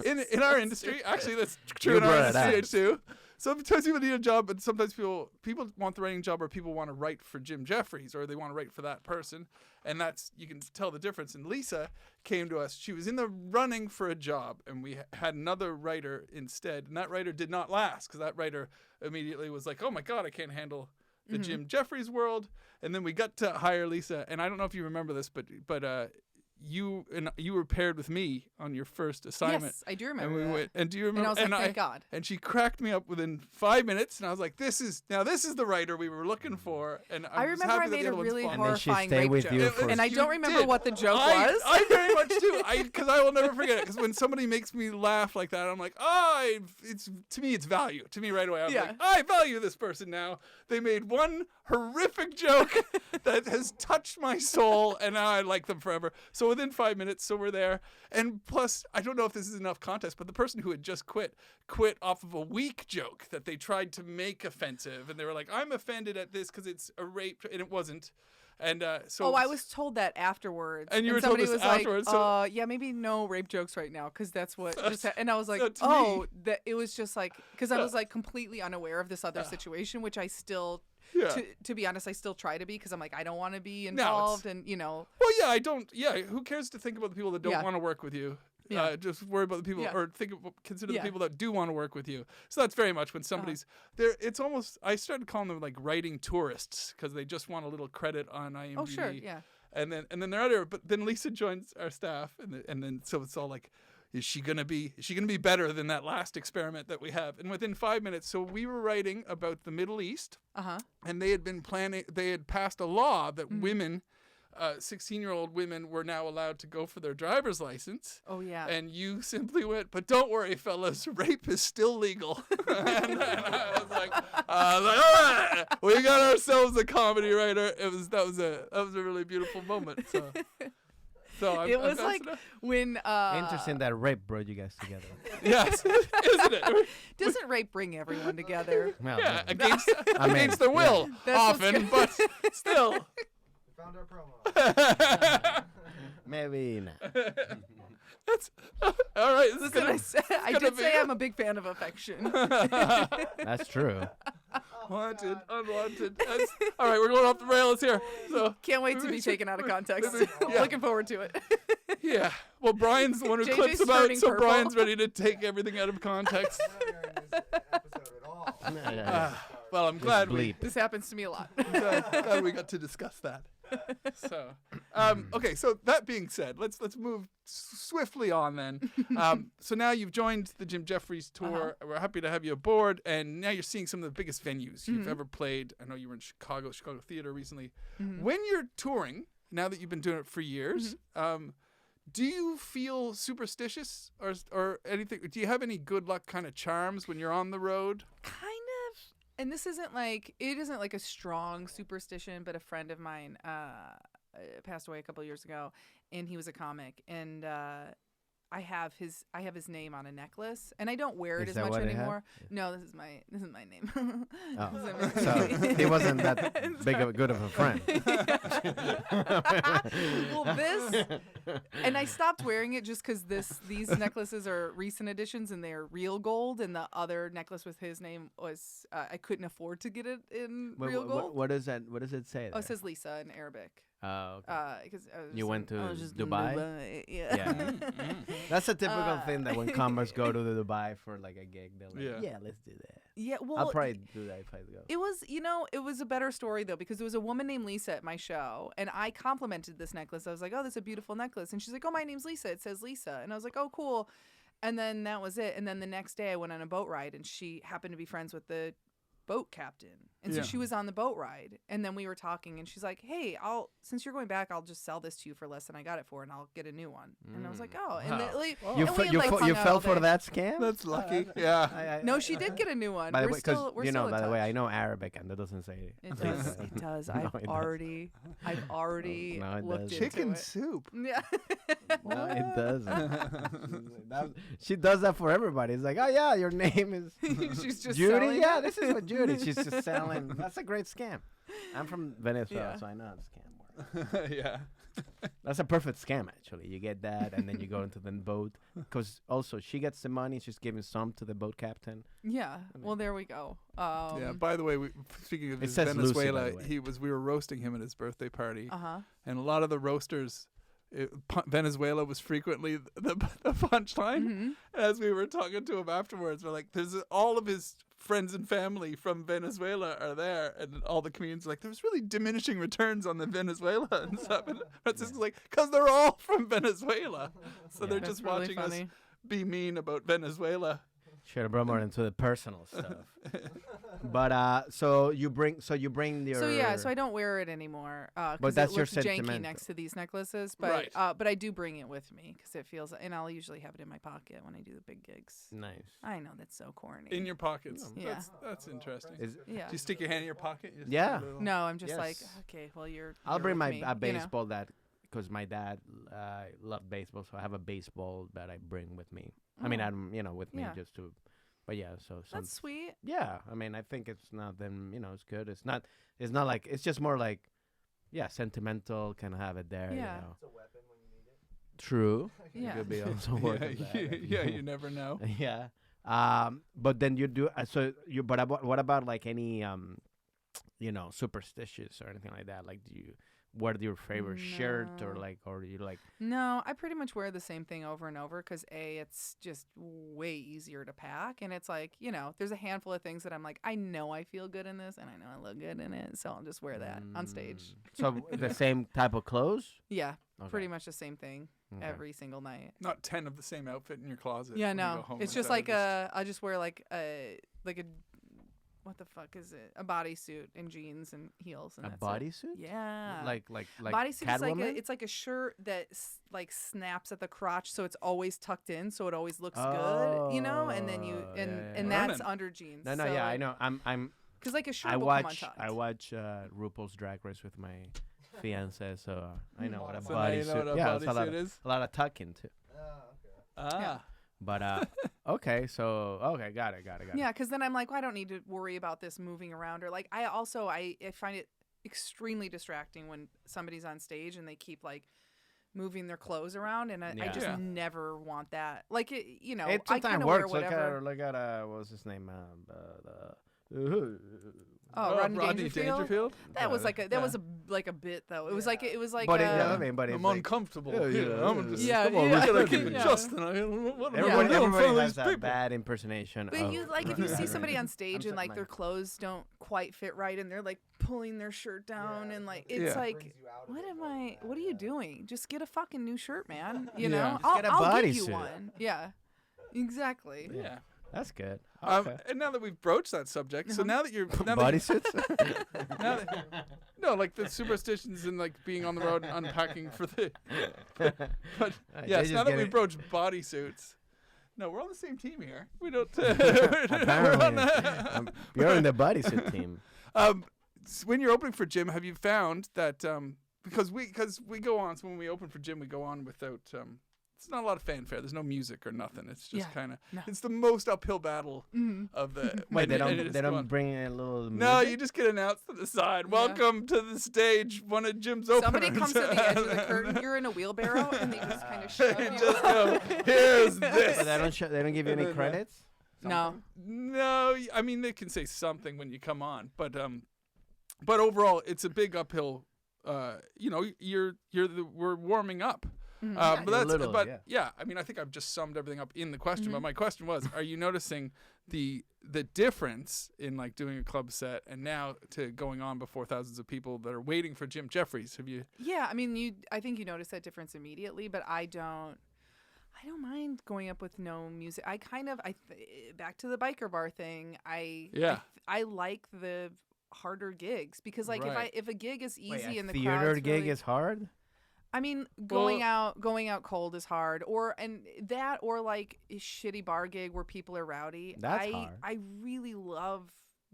in our industry, actually that's true You in our brought it industry too. Sometimes people need a job, but sometimes people want the writing job, or people want to write for Jim Jeffries, or they want to write for that person, and that's you can tell the difference. And Lisa came to us; she was in the running for a job, and we had another writer instead, and that writer did not last because that writer immediately was like, "Oh my God, I can't handle the Jim Jeffries world." And then we got to hire Lisa, and I don't know if you remember this, but you were paired with me on your first assignment. Yes, I do And remember we that. went, and do you And remember? I was like, thank God. And she cracked me up within 5 minutes, and I was like, "This is the writer we were looking for." And I was remember happy I that made the a other ones really bombed. And then she horrifying stayed rape with joke. you for- And I You don't remember did. what the joke I was. I very much do. Because I will never forget it. Because when somebody makes me laugh like that, I'm like, it's to me, it's value. To me, right away, I'm Yeah. like, I value this person now. They made one horrific joke that has touched my soul, and now I like them forever. So So within 5 minutes, so we're there. And plus, I don't know if this is enough context, but the person who had just quit off of a weak joke that they tried to make offensive. And they were like, I'm offended at this because it's a rape. And it wasn't. And so I was told that afterwards. And you were told somebody this was afterwards, like, yeah, maybe no rape jokes right now because that's what just and I was like, so that it was just like because I was like completely unaware of this other situation, which I still, to be honest, I still try to be because I'm like, I don't want to be involved and, Well, yeah, who cares to think about the people that don't want to work with you? Just worry about the people, or consider the people that do want to work with you. So that's very much when somebody's there. It's almost, I started calling them like writing tourists because they just want a little credit on IMDb. Oh, sure, yeah. And then they're out there, but then Lisa joins our staff, and then so it's all like, is she gonna be better than that last experiment that we have? And within 5 minutes, so we were writing about the Middle East, and they had passed a law that women. 16-year-old women were now allowed to go for their driver's license. Oh, yeah. And you simply went, but don't worry, fellas, rape is still legal. and I was like, all right, we got ourselves a comedy writer. That was a really beautiful moment. So it was like when interesting that rape brought you guys together. Yes, isn't it? Doesn't rape bring everyone together? Well, yeah, against their will often, but still. Found our promo. Maybe not. That's all right. Listen, I did say I'm a big fan of affection. That's true. Wanted, unwanted. All right, we're going off the rails here. So can't wait to be taken out of context. Looking forward to it. Yeah. Well, Brian's the one who clips them out, so Brian's ready to take everything out of context. Well, I'm glad this happens to me a lot. glad we got to discuss that. So, okay. So that being said, let's move swiftly on then. So now you've joined the Jim Jeffries tour. We're happy to have you aboard, and now you're seeing some of the biggest venues you've ever played. I know you were in Chicago Theater recently. When you're touring, now that you've been doing it for years, do you feel superstitious or anything? Do you have any good luck kind of charms when you're on the road? Kind of. And this isn't like a strong superstition, but a friend of mine passed away a couple years ago, and he was a comic, and I have his name on a necklace, and I don't wear it as much anymore. No, this is my name. Oh. So he wasn't that good of a friend. Well, and I stopped wearing it just because these necklaces are recent additions and they're real gold, and the other necklace with his name was I couldn't afford to get it in real gold. What does that? What does it say? Oh, it says Lisa in Arabic. Oh, okay. Because you went to Dubai? Yeah. That's a typical thing that when comics go to the Dubai for like a gig, they're like, yeah, let's do that. Yeah, well, I'll probably do that if I go. It was a better story though, because there was a woman named Lisa at my show, and I complimented this necklace. I was like, "Oh, that's a beautiful necklace," and she's like, "Oh, my name's Lisa. It says Lisa," and I was like, "Oh, cool." And then that was it. And then the next day, I went on a boat ride, and she happened to be friends with the boat captain, and so she was on the boat ride, and then we were talking, and she's like, "Hey, since you're going back, I'll just sell this to you for less than I got it for, and I'll get a new one." And I was like, "Oh," and you fell for that scam? That's lucky. Yeah. No, she did get a new one. By the way, because by the way, I know Arabic, and that doesn't say it does. It does. I've already looked into chicken it. soup. Yeah. No, it doesn't. She does that for everybody. It's like, oh yeah, your name is she's just Judy. selling Yeah, it. this is what Judy. She's just selling. That's a great scam. I'm from Venezuela, so I know how the scam works. Yeah. That's a perfect scam, actually. You get that, and then you go into the boat. Because also, she gets the money. She's giving some to the boat captain. Yeah. Well, there we go. Yeah. By the way, speaking of Venezuela, we were roasting him at his birthday party, Uh-huh. and a lot of the roasters. Venezuela was frequently the punchline. As we were talking to him afterwards, we're like, "There's all of his friends and family from Venezuela are there," and all the comedians are like, "There's really diminishing returns on the Venezuela and stuff." And Francisco's like, "Cause they're all from Venezuela, so they're just That's really watching funny. us be mean about Venezuela." Should have brought more into the personal stuff. But so you bring your. So I don't wear it anymore. But that's it your looks janky sentimental. next to these necklaces. But Right. but I do bring it with me because it feels, and I'll usually have it in my pocket when I do the big gigs. Nice. I know that's so corny. In your pockets. Yeah. That's interesting. Yeah. Do you stick your hand in your pocket? You just Yeah. put a little- No, I'm just Yes. like, okay, well, I'll you're bring with me, a baseball that because my dad loved baseball, so I have a baseball that I bring with me. I mean, Oh. I'm with me Yeah. just to, but yeah. So That's sweet. yeah. I mean, I think it's not then it's good. It's not like it's just more like sentimental. Kind of have it there. Yeah. You know? It's a weapon when you need it. True. Yeah. It could be also worth of that. yeah, you never know. Yeah. But then you do but what about like any superstitious or anything like that? Like, do you wear your favorite shirt or No. or you like? No, I pretty much wear the same thing over and over because it's just way easier to pack. And it's like, there's a handful of things that I'm like, I know I feel good in this and I know I look good in it. So I'll just wear that on stage. So the same type of clothes? Yeah, Okay. pretty much the same thing Okay. every single night. Not 10 of the same outfit in your closet. Yeah, when you go no. home It's and just stuff. like I just wear like a what the fuck is it? A bodysuit and jeans and heels and A that's bodysuit? it. Yeah. Like Bodysuit is like Catwoman? it's like a shirt that like snaps at the crotch, so it's always tucked in, so it always looks good, and then you Oh, and yeah, and yeah. that's Learning. under jeans. No, so yeah, I like, know. I'm because like a shirt I will watch come I untucked. watch RuPaul's Drag Race with my fiance, so I know what a So now you know what bodysuit. a Yeah, it's bodysuit is? a lot of tucking too. Okay. Yeah. But okay, so got it. Yeah, because then I'm like, well, I don't need to worry about this moving around, or like I find it extremely distracting when somebody's on stage and they keep like moving their clothes around, and I Yeah. just Yeah. never want that. Like it, It I sometimes kind of wear works. whatever. Look at what was his name? Rodney Dangerfield. That was like Yeah. was a bit though. It was like But uh, I'm uncomfortable. I'm just, Yeah, come on, yeah. we gotta keep Yeah. adjusting. What am I everybody, doing in front of everybody has these that people? bad impersonation. But of you like if you see somebody on stage I'm and like sorry, their Mike. clothes don't quite fit right and they're like pulling their shirt down and like it's Yeah. like Brings you out of what it am more than I that, what are you yeah. doing? Just get a fucking new shirt, man. You Yeah. know? Just I'll, get a I'll give you bodysuit. one. Yeah. Exactly. Yeah. That's good. Okay. And now that we've broached that subject, so now that you're Bodysuits. now that, no, like the superstitions and like being on the road and unpacking for the. But yes, now that we've broached bodysuits. No, we're on the same team here. We don't. We're on the, You're in the bodysuit team. when you're opening for Jim, have you found that because we go on, so when we open for Jim, we go on without it's not a lot of fanfare. There's no music or nothing. It's just Yeah, kind of no. it's the most uphill battle Mhm. of the. Wait, and it is they don't fun. bring in a little. No, music? you just get announced to the side. Yeah. Welcome to the stage, one of Jim's openers. Somebody comes to the edge of the curtain, you're in a wheelbarrow, and they just kind of shove And you. just go, here's But this. they don't give you any No. credits. No. No, I mean they can say something when you come on, but overall it's a big uphill. We're warming up. Mhm. But that's little, yeah. I mean I think I've just summed everything up in the question. But Mhm. my question was, are you noticing the difference in like doing a club set and now to going on before thousands of people that are waiting for Jim Jeffries? Have you? Yeah, I mean, I think you notice that difference immediately, but I don't mind going up with no music. Back to the biker bar thing. Yeah. I like the harder gigs because like Right. if a gig is easy Wait, a and the theater crowd's gig really, is hard. I mean, going out cold is hard, or like a shitty bar gig where people are rowdy. That's hard. I really love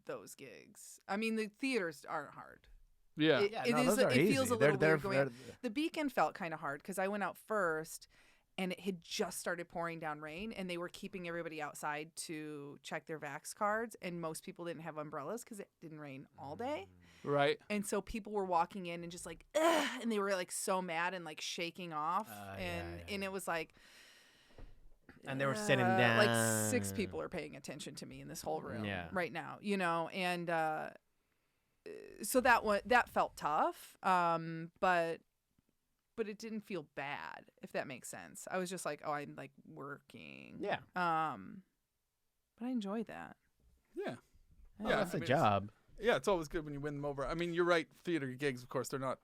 those gigs. I mean, the theaters aren't hard. Yeah. It those are it feels easy. a little They're- weird going out. they're- The Beacon felt kind of hard because I went out first and it had just started pouring down rain and they were keeping everybody outside to check their Vax cards and most people didn't have umbrellas because it didn't rain all day. Right. And so people were walking in and just like, ugh, and they were like so mad and like shaking off. And it was like, And they were sitting down. Like 6 people are paying attention to me in this whole room right now, and so that felt tough. But it didn't feel bad, if that makes sense. I was just like, oh, I'm like working. Yeah. But I enjoyed that. Yeah. Well, Yeah, that's I a mean, job. Yeah, it's always good when you win them over. I mean, you're right. Theater gigs, of course, they're not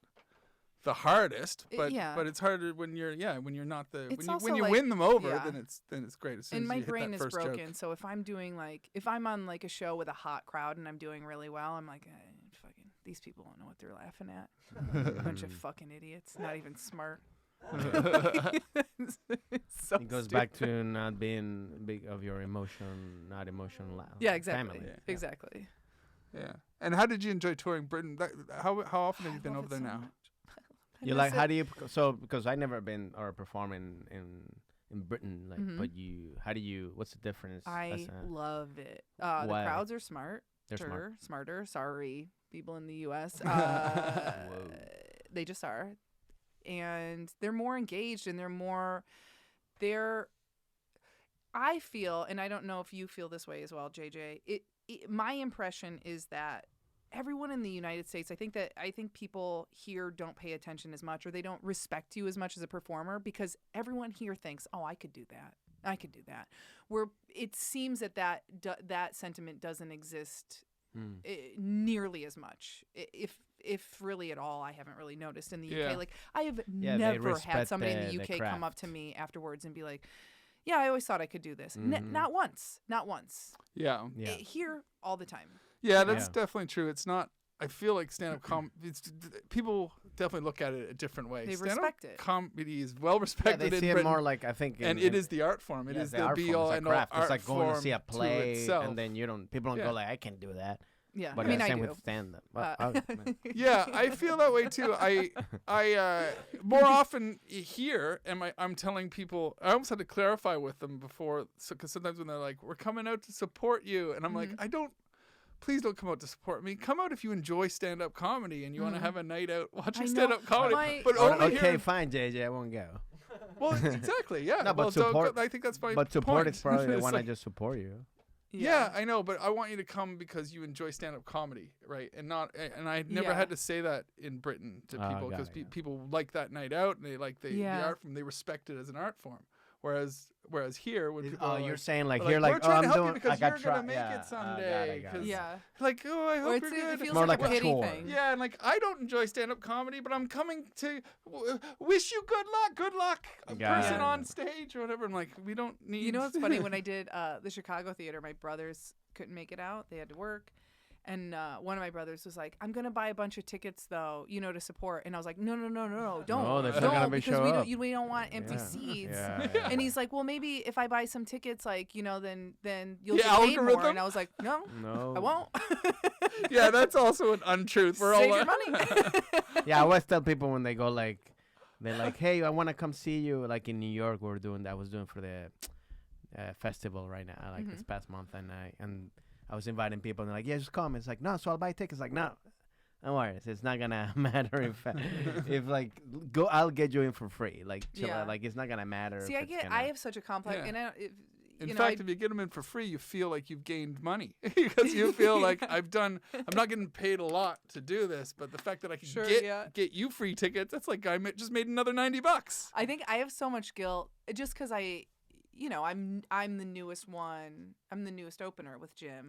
the hardest, but yeah. but it's harder when you're not the It's when also you like- win them over, yeah. then it's great. As soon And as my you hit brain that is first broken, joke. so if I'm on like a show with a hot crowd and I'm doing really well, I'm like, fucking, these people don't know what they're laughing at. Bunch of fucking idiots, not even smart. It's so It goes stupid. back to not being big of your not emotional. Yeah, exactly. Family. Yeah. Exactly. Yeah. And how did you enjoy touring Britain? How often have you been love over it there so now? much. You like? How do you? So because I never been or perform in Britain, like, but you, how do you? What's the difference? I love it. The Why? crowds are smart. They're Smarter. Sorry, people in the U.S. They just are, and they're more engaged, and they're. I feel, and I don't know if you feel this way as well, JJ. My impression is that everyone in the United States, I think people here don't pay attention as much, or they don't respect you as much as a performer, because everyone here thinks, "Oh, I could do that. I could do that." Where it seems that sentiment doesn't exist nearly as much, if really at all. I haven't really noticed in the UK. Like, I have never had somebody in the UK come up to me afterwards and be like, "Yeah, I always thought I could do this." Not once. Yeah. Here all the time. Yeah, that's definitely true. It's not. I feel like stand-up people definitely look at it a different way. They stand-up respect it. comedy is well respected they see in Britain, it more like, I think, and it is the art form. It is the be-all and all art form. It's like going to see a play, itself. and then people don't go like, "I can't do that." Yeah, But I mean, I same do. with stand-up. Yeah, I feel that way too. I more often here, I'm telling people, I almost had to clarify with them before, because sometimes when they're like, "We're coming out to support you," and I'm like, please don't come out to support me. Come out if you enjoy stand-up comedy and you want to have a night out watching stand-up comedy. But only okay, here. fine, JJ, I won't go. Well, exactly, yeah. No, but well, support. I think that's my But support point. is probably the It's one like, I just support you. Yeah, I know, but I want you to come because you enjoy stand-up comedy, right? And I never had to say that in Britain to people, because people like that night out, and they like the art form. They respect it as an art form. Whereas here, when people you're like, saying like we're here, like, like, we're trying to I'm help doing, you because like, you're gonna make it someday. got it. Like, oh, I hope you're It good. feels More like, like a a pity chore. thing. Yeah, and like, I don't enjoy stand-up comedy, but I'm coming to wish you good luck, person on stage or whatever. I'm like, we don't need. You know what's funny? When I did the Chicago theater, my brothers couldn't make it out. They had to work. And one of my brothers was like, "I'm gonna buy a bunch of tickets though, to support." And I was like, "No, don't, they're not gonna be because show up. we don't want empty seats." Yeah. And he's like, "Well, maybe if I buy some tickets, like, then you'll The get paid more." algorithm? And I was like, "No, I won't." Yeah, that's also an untruth. We're Save all your money. Yeah, I always tell people when they go like, they're like, "Hey, I want to come see you." Like in New York, I was doing for the festival right now, like this past month, and I was inviting people, and they're like, "Yeah, just come." It's like, "No, so I'll buy tickets." Like, "No, don't worry. It's not gonna matter if like go. I'll get you in for free. Like, chill out. Like, it's not gonna matter." See, I have such a complex, and in fact, if you get them in for free, you feel like you've gained money because you feel like I'm not getting paid a lot to do this, but the fact that I can get you free tickets, that's like I just made another $90. I think I have so much guilt just because I'm the newest one. I'm the newest opener with Jim.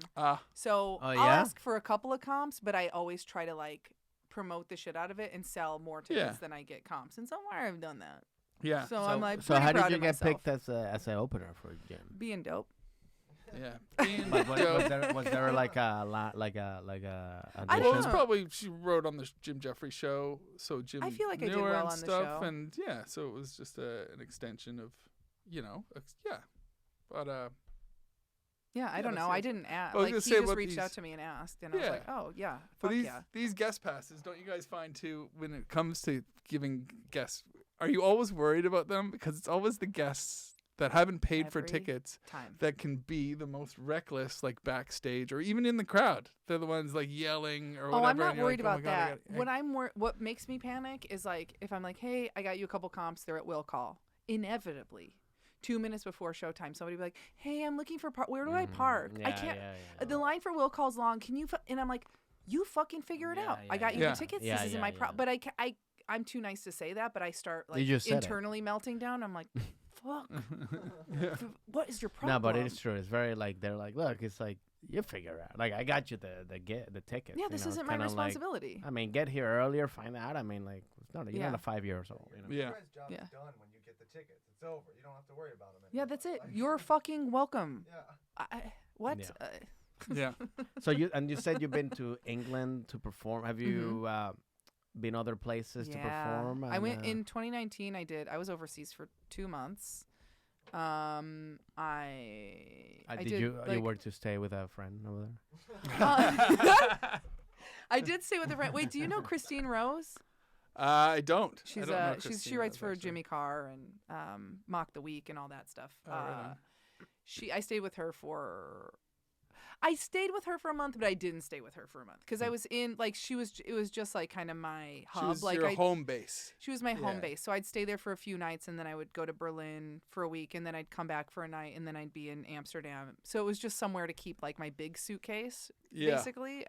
So I'll ask for a couple of comps, but I always try to like promote the shit out of it and sell more tickets than I get comps. And somewhere I've done that. Yeah. So I'm like, so pretty how proud did you of get myself. picked as an opener for Jim? Being dope. Yeah. Was there like a I Well, don't it was know. probably she wrote on the Jim Jeffrey show, so Jim. I feel like I knew did her well and on the stuff, show. and so it was just an extension of, but Yeah, I don't know. I didn't ask. I was Like, gonna he say just about reached out these- to me and asked, and I was like, "Oh yeah, But fuck these guest passes, don't you guys find too, when it comes to giving guests, are you always worried about them? Because it's always the guests that haven't paid for Every tickets time." that can be the most reckless, like backstage or even in the crowd. They're the ones like yelling or whatever. Oh, I'm not and you're worried like, "Oh my about God, that. What what makes me panic is like if I'm like, "Hey, I got you a couple comps. They're at will call." Inevitably, 2 minutes before showtime, somebody will be like, "Hey, I'm looking for where do I park? I can't. The line for will call's long. Can you?" And I'm like, "You fucking figure it out. I got you the tickets. This isn't my problem." But I'm too nice to say that. But I start like internally melting down. I'm like, "Fuck, what is your problem?" No, but it's true. It's very like they're like, "Look, it's like you figure it out. Like I got you the tickets. Yeah, this isn't my responsibility. Like, I mean, get here earlier, find out. I mean, like it's not you're not a 5 years old. You know? Yeah. Your job is done when you get the tickets. It's over. You don't have to worry about them anymore. Yeah, that's it. You're fucking welcome. Yeah. What? Yeah. Yeah. So you said you've been to England to perform. Have you been other places to perform? I went in 2019. I was overseas for 2 months. Did you were to stay with a friend over there? I did stay with a friend. Wait, do you know Christine Rose? I don't. She's I don't know she Christina, writes for actually. Jimmy Carr and Mock the Week and all that stuff. Oh, right on. I stayed with her for a month, but I didn't stay with her for a month because I was in like it was just like kind of my hub. She was like your home base. She was my home Yeah. base, so I'd stay there for a few nights, and then I would go to Berlin for a week, and then I'd come back for a night, and then I'd be in Amsterdam. So it was just somewhere to keep like my big suitcase, Yeah. basically.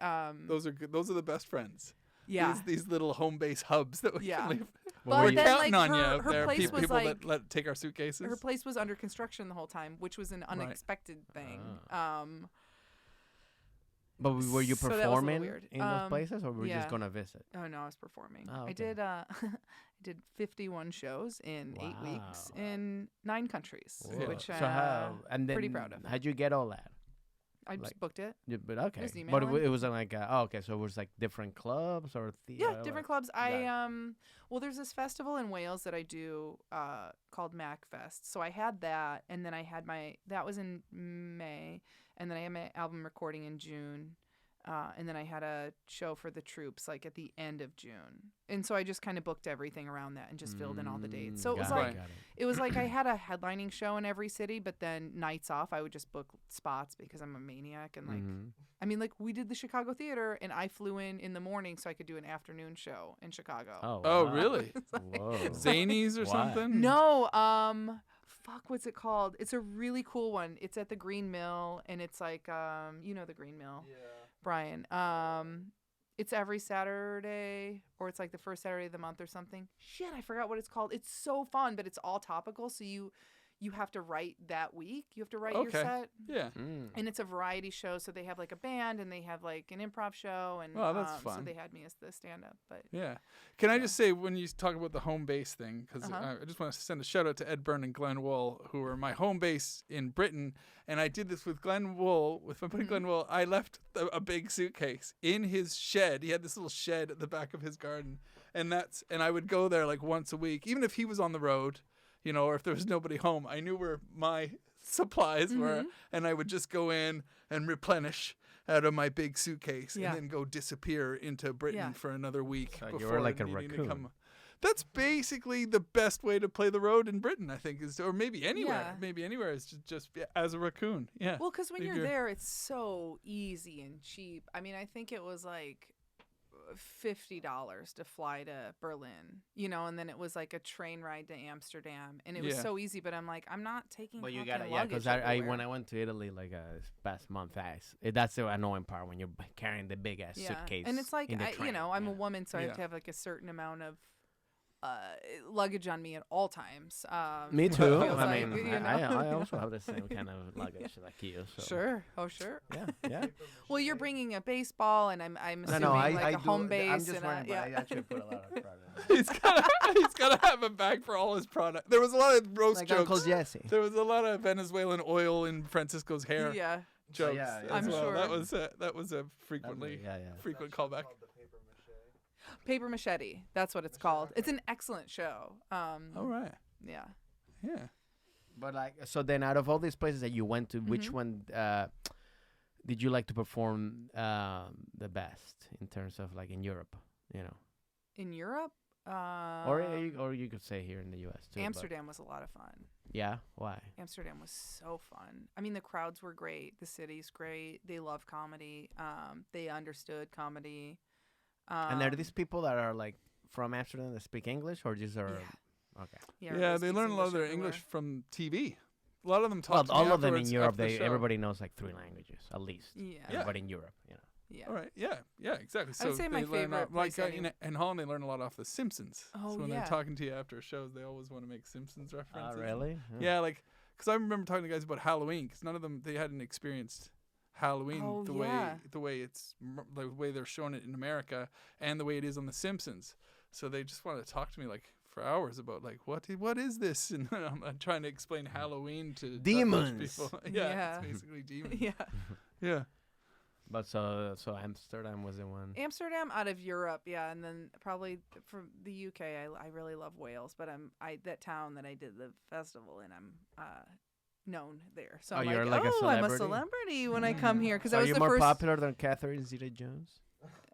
Those are good. Those are the best friends. Yeah. These little home base hubs that we Yeah. can leave. But We're then, counting like, on you her- out her there. place was, People like- that let take our suitcases. Her place was under construction the whole time, which was an unexpected thing. But were you So that was a little performing weird. in those places, or were you yeah. just gonna visit? Oh no, I was performing. Oh, I okay. did I did 51 shows in 8 weeks Wow. in 9 countries, Whoa. which So how? And then pretty proud of. how'd you get all that? I like- just booked it. But okay, Just but emailing. it was like okay, so it was like different clubs or Yeah, different clubs. Got Well, there's this festival in Wales that I do called McFest. So I had that, and then I had that was in May, and then I had my album recording in June. And then I had a show for the troops like at the end of June, and so I just kind of booked everything around that and just filled in all the dates. So it was got like got it. it was like I had a headlining show in every city, but then nights off I would just book spots because I'm a maniac and like Mhm. I mean like we did the Chicago Theater and I flew in the morning so I could do an afternoon show in Chicago. Oh, wow. really? Whoa. Zanies or Why? something? No, fuck, what's it called? It's a really cool one. It's at the Green Mill, and it's like you know the Green Mill. Yeah. Brian. It's every Saturday, or it's like the first Saturday of the month or something. Shit, I forgot what it's called. It's so fun, but it's all topical. So you have to write that week. You have to write your Okay. set, Yeah. Mm. and it's a variety show. So they have like a band, and they have like an improv show, and Oh, that's So fun. they had me as the stand-up, but Yeah. Can I just say, when you talk about the home base thing, because Uh-huh. I just want to send a shout out to Ed Byrne and Glenn Wool, who are my home base in Britain. And I did this with Glenn Wool. With my buddy Glenn Wool, I left a big suitcase in his shed. He had this little shed at the back of his garden. And I would go there like once a week, even if he was on the road, you know, or if there was nobody home. I knew where my supplies were, and I would just go in and replenish out of my big suitcase Yeah. and then go disappear into Britain Yeah. for another week. So you were before like a needing to raccoon. come. That's basically the best way to play the road in Britain, I think, or maybe anywhere. Yeah. Maybe anywhere is just be as a raccoon. Yeah. well, because when Leave you're your- there, it's so easy and cheap. I mean, I think it was like $50 to fly to Berlin, you know, and then it was like a train ride to Amsterdam, and it was Yeah. so easy. But I'm like, I'm not taking. But you fucking gotta, yeah, because luggage I everywhere. when I went to Italy like this past month, that's the annoying part when you're carrying the big ass suitcase. and it's like in the you train. know, I'm a Yeah. woman, so I have Yeah. to have like a certain amount of luggage on me at all times. Me it too. feels I like, mean, you know? I also have the same kind of luggage like you. So. Sure. Oh, sure. Yeah, yeah. Well, you're bringing a baseball, and I'm No, assuming no, like I a do. home base. I'm just and wondering, but yeah. I actually put a lot of product. he's gotta have a bag for all his product. There was a lot of roast Like jokes. Uncle Jesse. There was a lot of Venezuelan oil in Francisco's hair Yeah. jokes yeah, as I'm well. sure. That was a frequently Yeah. frequent callback. Called the paper mache. Paper Machete. That's what it's called. It's an excellent show. All right. Yeah. Yeah. But like, so then out of all these places that you went to, which one did you like to perform the best in terms of like in Europe? You know, In Europe, or you could say here in the U.S. too. but- Amsterdam was a lot of fun. Yeah. Why? Amsterdam was so fun. I mean, the crowds were great. The city's great. They love comedy. They understood comedy. And are these people that are like from Amsterdam that speak English, or just are okay? Yeah, everybody they speaks learn a lot of their everywhere. English from TV. A lot of them Well, talk to me all of them in afterwards Europe, after the show. everybody knows like 3 languages at least. Yeah. Everybody in Europe, you know. Yeah. All right. Yeah. Yeah. Exactly. So I would say my they learn favorite like place in Holland, they learn a lot off The Simpsons. Oh, so when yeah. they're talking to you after shows, they always want to make Simpsons references. Really? Yeah, like because I remember talking to guys about Halloween because none of them they hadn't experienced Halloween Oh, the yeah. way the way they're showing it in America and the way it is on The Simpsons. So they just want to talk to me like for hours about like what is this, and I'm trying to explain Halloween to Demons. Dutch people. Yeah. It's basically demons. Yeah. Yeah. But so Amsterdam was the one. Amsterdam out of Europe, yeah, and then probably from the UK. I really love Wales, but that town that I did the festival in, I'm known there. So Oh, I'm you're like, like a I'm a celebrity? celebrity when I come here because So I was you're the more first. popular than Catherine Zeta-Jones?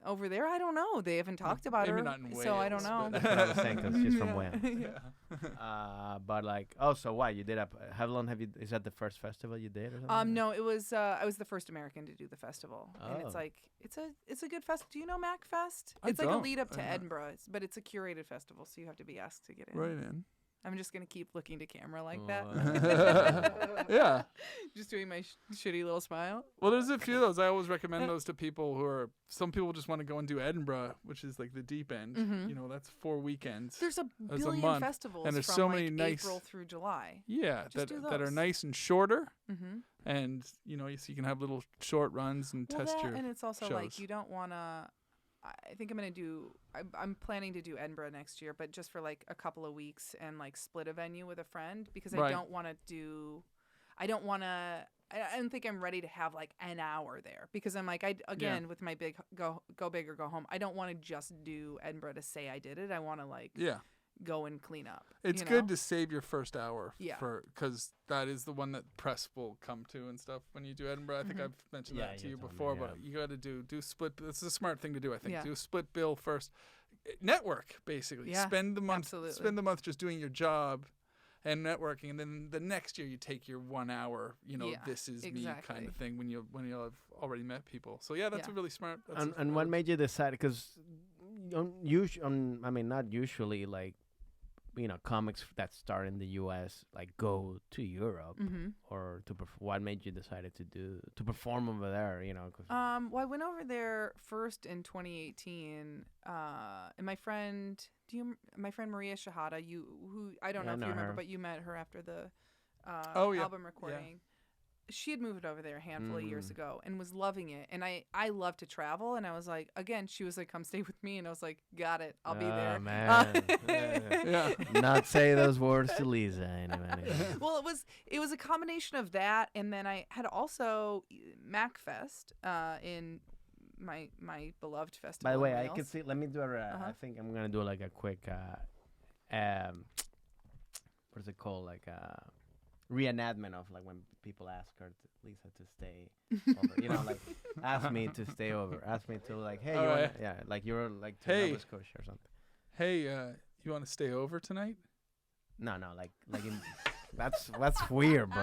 over there, I don't know. They haven't talked about maybe her, not in so I don't Wales, know. but- That's what I was saying, 'cause she's from Yeah. Wales. Yeah. But like, oh, so what you did? How long have you? Is that the first festival you did or something? No, it was I was the first American to do the festival, and it's Oh. like it's a good fest. Do you know MacFest? I It's like a don't. lead up to I don't. Edinburgh, but it's a curated festival, so you have to be asked to get in. Right in. I'm just gonna keep looking to camera like that, Yeah. just doing my shitty little smile. Well, there's a few of those. I always recommend those to people who are. Some people just want to go and do Edinburgh, which is like the deep end. Mhm. You know, that's 4 weekends. There's a As a billion month, festivals and there's from so like many nice- April through July. Yeah, Just do that are those. nice and shorter, Mm-hmm. and you know, so you can have little short runs and Well, test that, your. and it's also shows. like you don't want to. I think I'm gonna do. I'm planning to do Edinburgh next year, but just for like a couple of weeks and like split a venue with a friend because I Right. don't want to do. I don't want to. I don't think I'm ready to have like an hour there because I'm like with my big go big or go home. I don't want to just do Edinburgh to say I did it. I want to like Yeah, go and clean up. it's you good know? to save your first hour. Yeah. Because that is the one that press will come to and stuff when you do Edinburgh. I think Mhm. I've mentioned Yeah, that to you you told me, before, yeah. but you got to do split. It's a smart thing to do. I think Yeah. do a split bill first. Network basically. Yeah, Spend the month. absolutely. Spend the month just doing your job. And networking, and then the next year you take your 1 hour, you know, Yeah, this is me exactly. kind of thing when you'll have already met people. So yeah, that's Yeah. a really smart. That's And what made you decide? Because, I mean, not usually like, you know, comics that start in the U.S. like go to Europe Mm-hmm. or to what made you decided to perform over there? You know, 'cause Well, I went over there first in 2018, and my friend, my friend Maria Shahada, who I don't Yeah, I know if know you remember, her. but you met her after the Oh, yeah. album recording. She had moved over there a handful of years ago and was loving it. And I love to travel, and I was like, again, she was like, "Come stay with me," and I was like, "Got it, I'll be there." Man. Yeah. Not say those words to Lisa. Anyway. Well, it was a combination of that, and then I had also MacFest in my beloved festival. By the way, in I Wales. can see. Let me do a. I think I'm gonna do like a quick. What is it called? Like reenactment of like when people ask her Lisa to stay over. You know, like ask me to stay over. Ask me to like, hey, you Alright. wanna, yeah, like you're like to Hey. Nova Scotia or something. Hey, you want to stay over tonight? No, like in, that's weird, bro.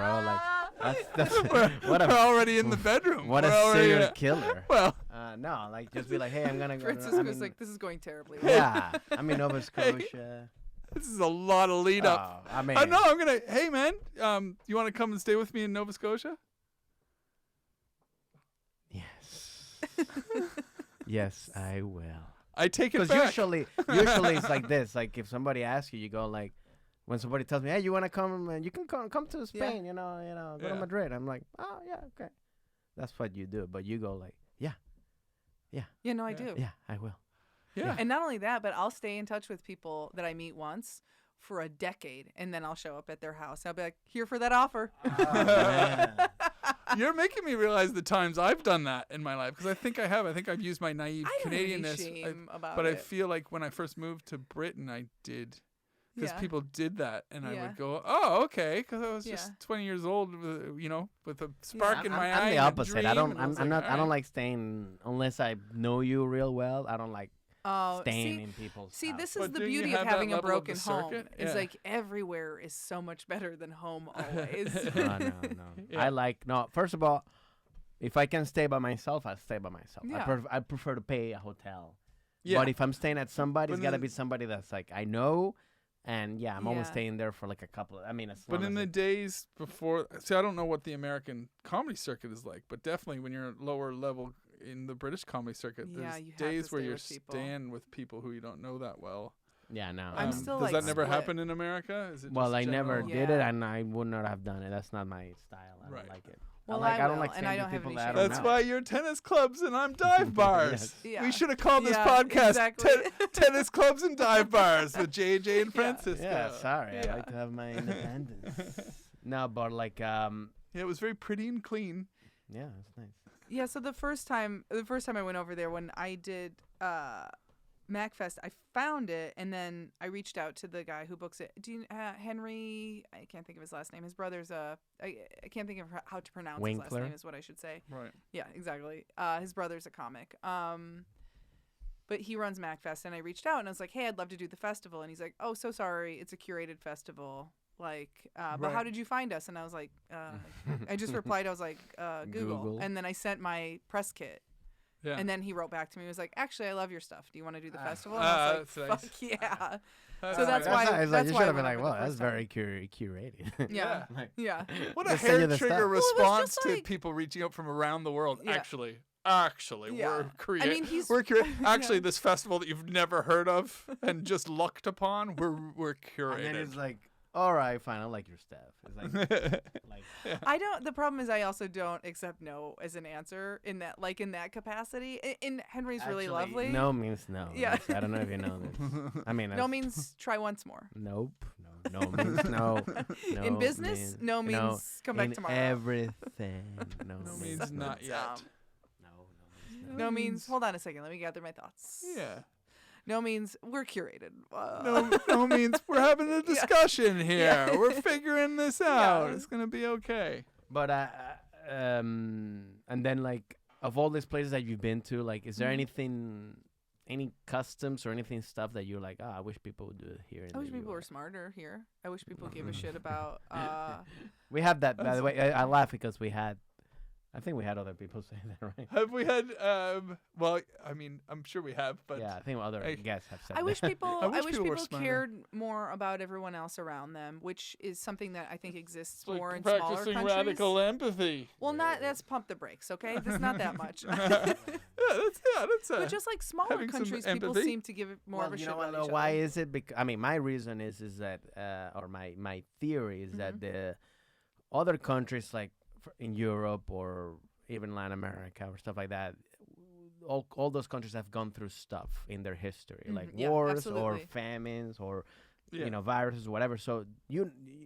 Like that's what We're a already in the bedroom. what We're a already, serial killer. Well, No, like just be like, hey, I'm gonna go. Francisco I was mean, like, "This is going terribly." yeah, I'm in Nova Scotia. this is a lot of lead up. I mean, No, I'm gonna. Hey, man, you want to come and stay with me in Nova Scotia? yes, yes, I will. I take it Because back. usually it's like this. Like if somebody asks you, you go like, when somebody tells me, "Hey, you want to come? And you can come to Spain. You know, go to Yeah. Madrid." I'm like, "Oh yeah, okay." That's what you do. But you go like, "Yeah, Yeah, no, I Yeah. do. yeah, I will." Yeah. And not only that, but I'll stay in touch with people that I meet once for a decade, and then I'll show up at their house. I'll be like, "Here for that offer." Man. You're making me realize the times I've done that in my life because I think I have. I think I've used my naive I don't have any Canadianness. shame about But I it. feel like when I first moved to Britain, I did. Because Yeah. people did that, and I Yeah. would go, "Oh, okay," because I was Yeah. just 20 years old, with a spark I'm, in my I'm eye. the and a opposite. I dream, don't. and I I'm was not. I don't "Alright." like staying unless I know you real well. I don't like Oh, staying in people's. see, house. this is But the do you beauty have of that having a level of the broken home. circuit? It's Yeah. like everywhere is so much better than home always. No. Yeah. I like no. First of all, if I can stay by myself, I'll stay by myself. Yeah. I prefer to pay a hotel. Yeah. But if I'm staying at somebody, But it's gotta in- be somebody that's like I know, and yeah, I'm always Yeah. staying there for like a couple. I mean, as But long in as the days before, see, I don't know what the American comedy circuit is like, but definitely when you're lower level in the British comedy circuit, Yeah, there's you have days to where stay you're with people. staying with people who you don't know that well. yeah, no. I'm still, does like, that never split. happen in America? Is it Well, just I never general? did it, Yeah. and I would not have done it. That's not my style. I Right. don't like it. Well, I don't will, like and staying I with don't have people any that I shame don't That's know. why you're tennis clubs and I'm dive bars. Yeah. We should have called this Yeah, podcast exactly. Tennis Clubs and Dive Bars with JJ and Yeah. Francisco. Yeah, sorry. I Yeah. like to have my independence. No, but like, Yeah, it was very pretty and clean. yeah, it's nice. Yeah, so the first time I went over there when I did MacFest, I found it, and then I reached out to the guy who books it. Do you Henry? I can't think of his last name. His brother's I can't think of how to pronounce his last Winkler? name. Is what I should say. Right. Yeah, exactly. His brother's a comic. But he runs MacFest, and I reached out and I was like, hey, I'd love to do the festival. And he's like, oh, so sorry, it's a curated festival. Like, but how Right. did you find us? And I was like, I just replied, I was like, Google. And then I sent my press kit. Yeah. And then he wrote back to me. He was like, actually, I love your stuff. Do you want to do the festival? And I was like, that's fuck yeah. That's So that's nice. why. It's like, That's you why should I have been went like, over the well, that's first time. very curated. Yeah. Like, Yeah. What a Just send you hair the trigger stuff. Well, it was response just to like- people reaching out from around the world. Yeah. Actually, Yeah. we're I mean, he's we're actually yeah. this festival that you've never heard of and just lucked upon. We're curated. and then it's like, all right, fine, I like your stuff. It's like I don't. The problem is, I also don't accept no as an answer in that capacity. In Henry's really actually, lovely. No means no. Yeah. I don't know if you know this. I mean, No that's- means try once more. nope. No means no. No In business, no means come back in tomorrow. Everything, no, No means not But, yet. No means. Hold on a second. Let me gather my thoughts. Yeah. No means we're curated. No means we're having a discussion here. Yeah. We're figuring this out. It's gonna be okay. But and then like of all these places that you've been to, like, is there anything, any customs or anything stuff that you're like, I wish people would do it here? I wish people were smarter here. I wish people gave a shit about. We have that, by the way. I laugh because I think we had other people say that, right? Have we had? Well, I mean, I'm sure we have, but Yeah, I think other I- guests have said I that. wish people. I wish people were people smarter. cared more about everyone else around them, which is something that I think exists it's like more in smaller practicing countries. radical empathy. Well, that's pump the brakes, okay? That's not that much. That's But just like smaller having some countries, people empathy. seem to give it more of a you shit know about what, each why other. is it? I mean, my reason is that, or my theory is that the other countries, like in Europe or even Latin America or stuff like that, all those countries have gone through stuff in their history, like Yeah, wars or absolutely. famines or Yeah. viruses, whatever. So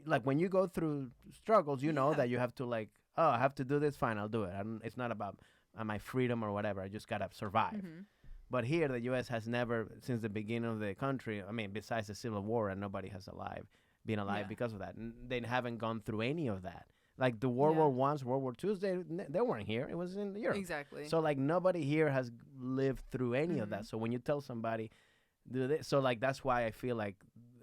like when you go through struggles, you know Yeah. that you have to like, oh, I have to do this. Fine, I'll do it. It's not about my freedom or whatever. I just gotta survive. Mhm. But here, the U.S. has never, since the beginning of the country, I mean, besides the Civil War, and nobody has been alive Yeah. because of that. They haven't gone through any of that. Like the World Yeah. War Ones, World War Twos, they weren't here. It was in Europe. Exactly. So like nobody here has lived through any of that. So when you tell somebody, do this, so like that's why I feel like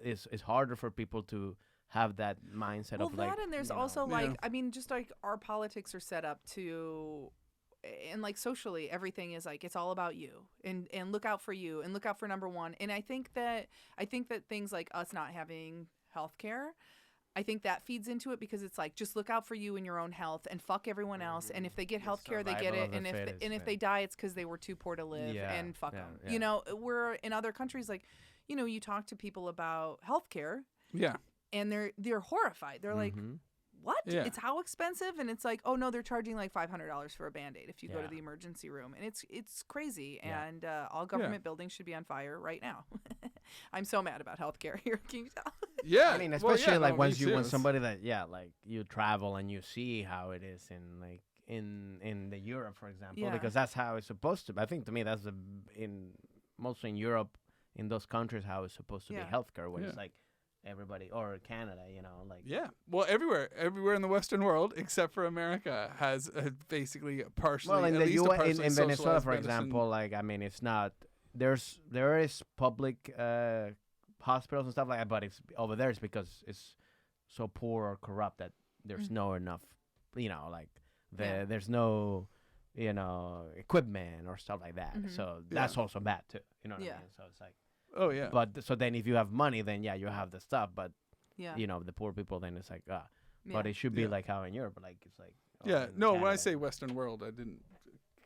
it's harder for people to have that mindset well, of like. that and there's you know, also Yeah. like, I mean, just like our politics are set up to, and like socially, everything is like it's all about you and look out for you and look out for number one. And I think that things like us not having health care, I think that feeds into it because it's like just look out for you and your own health and fuck everyone else. And if they get health care, they get survival it. of the And fittest, if yeah. they die, it's because they were too poor to live. Yeah, And fuck yeah, them. yeah. You know, we're in other countries like, you know, you talk to people about health care Yeah. and they're horrified. They're like, Mhm. what? Yeah. It's how expensive? And it's like, oh no, they're charging like $500 for a Band-Aid if you go to Yeah. the emergency room. And it's crazy. Yeah. And all government buildings should be on fire right now. I'm so mad about healthcare here. Can you tell? Yeah. I mean, Well, especially yeah, like no, once me when too. somebody that like you travel and you see how it is in like in the Europe, for example, Yeah. because that's how it's supposed to be. I think to me that's mostly in Europe, in those countries, how it's supposed to Yeah. be healthcare, where Yeah. it's like everybody or Canada, like Yeah. Well, everywhere in the Western world except for America has basically partially. Well, in at the least a U.S. in partially Venezuela, socialized for medicine. example, like I mean, it's not there is public hospitals and stuff like that, but it's over there. It's because it's so poor or corrupt that there's no enough, like Yeah. there's no equipment or stuff like that. Mhm. So that's also bad too. You know what I Yeah. mean? So it's like, Oh yeah. but so then if you have money, then yeah, you have the stuff, but Yeah. the poor people, then it's like Yeah. But it should be Yeah. like how in Europe, like it's like Yeah. in No, when I Canada. say Western world, I didn't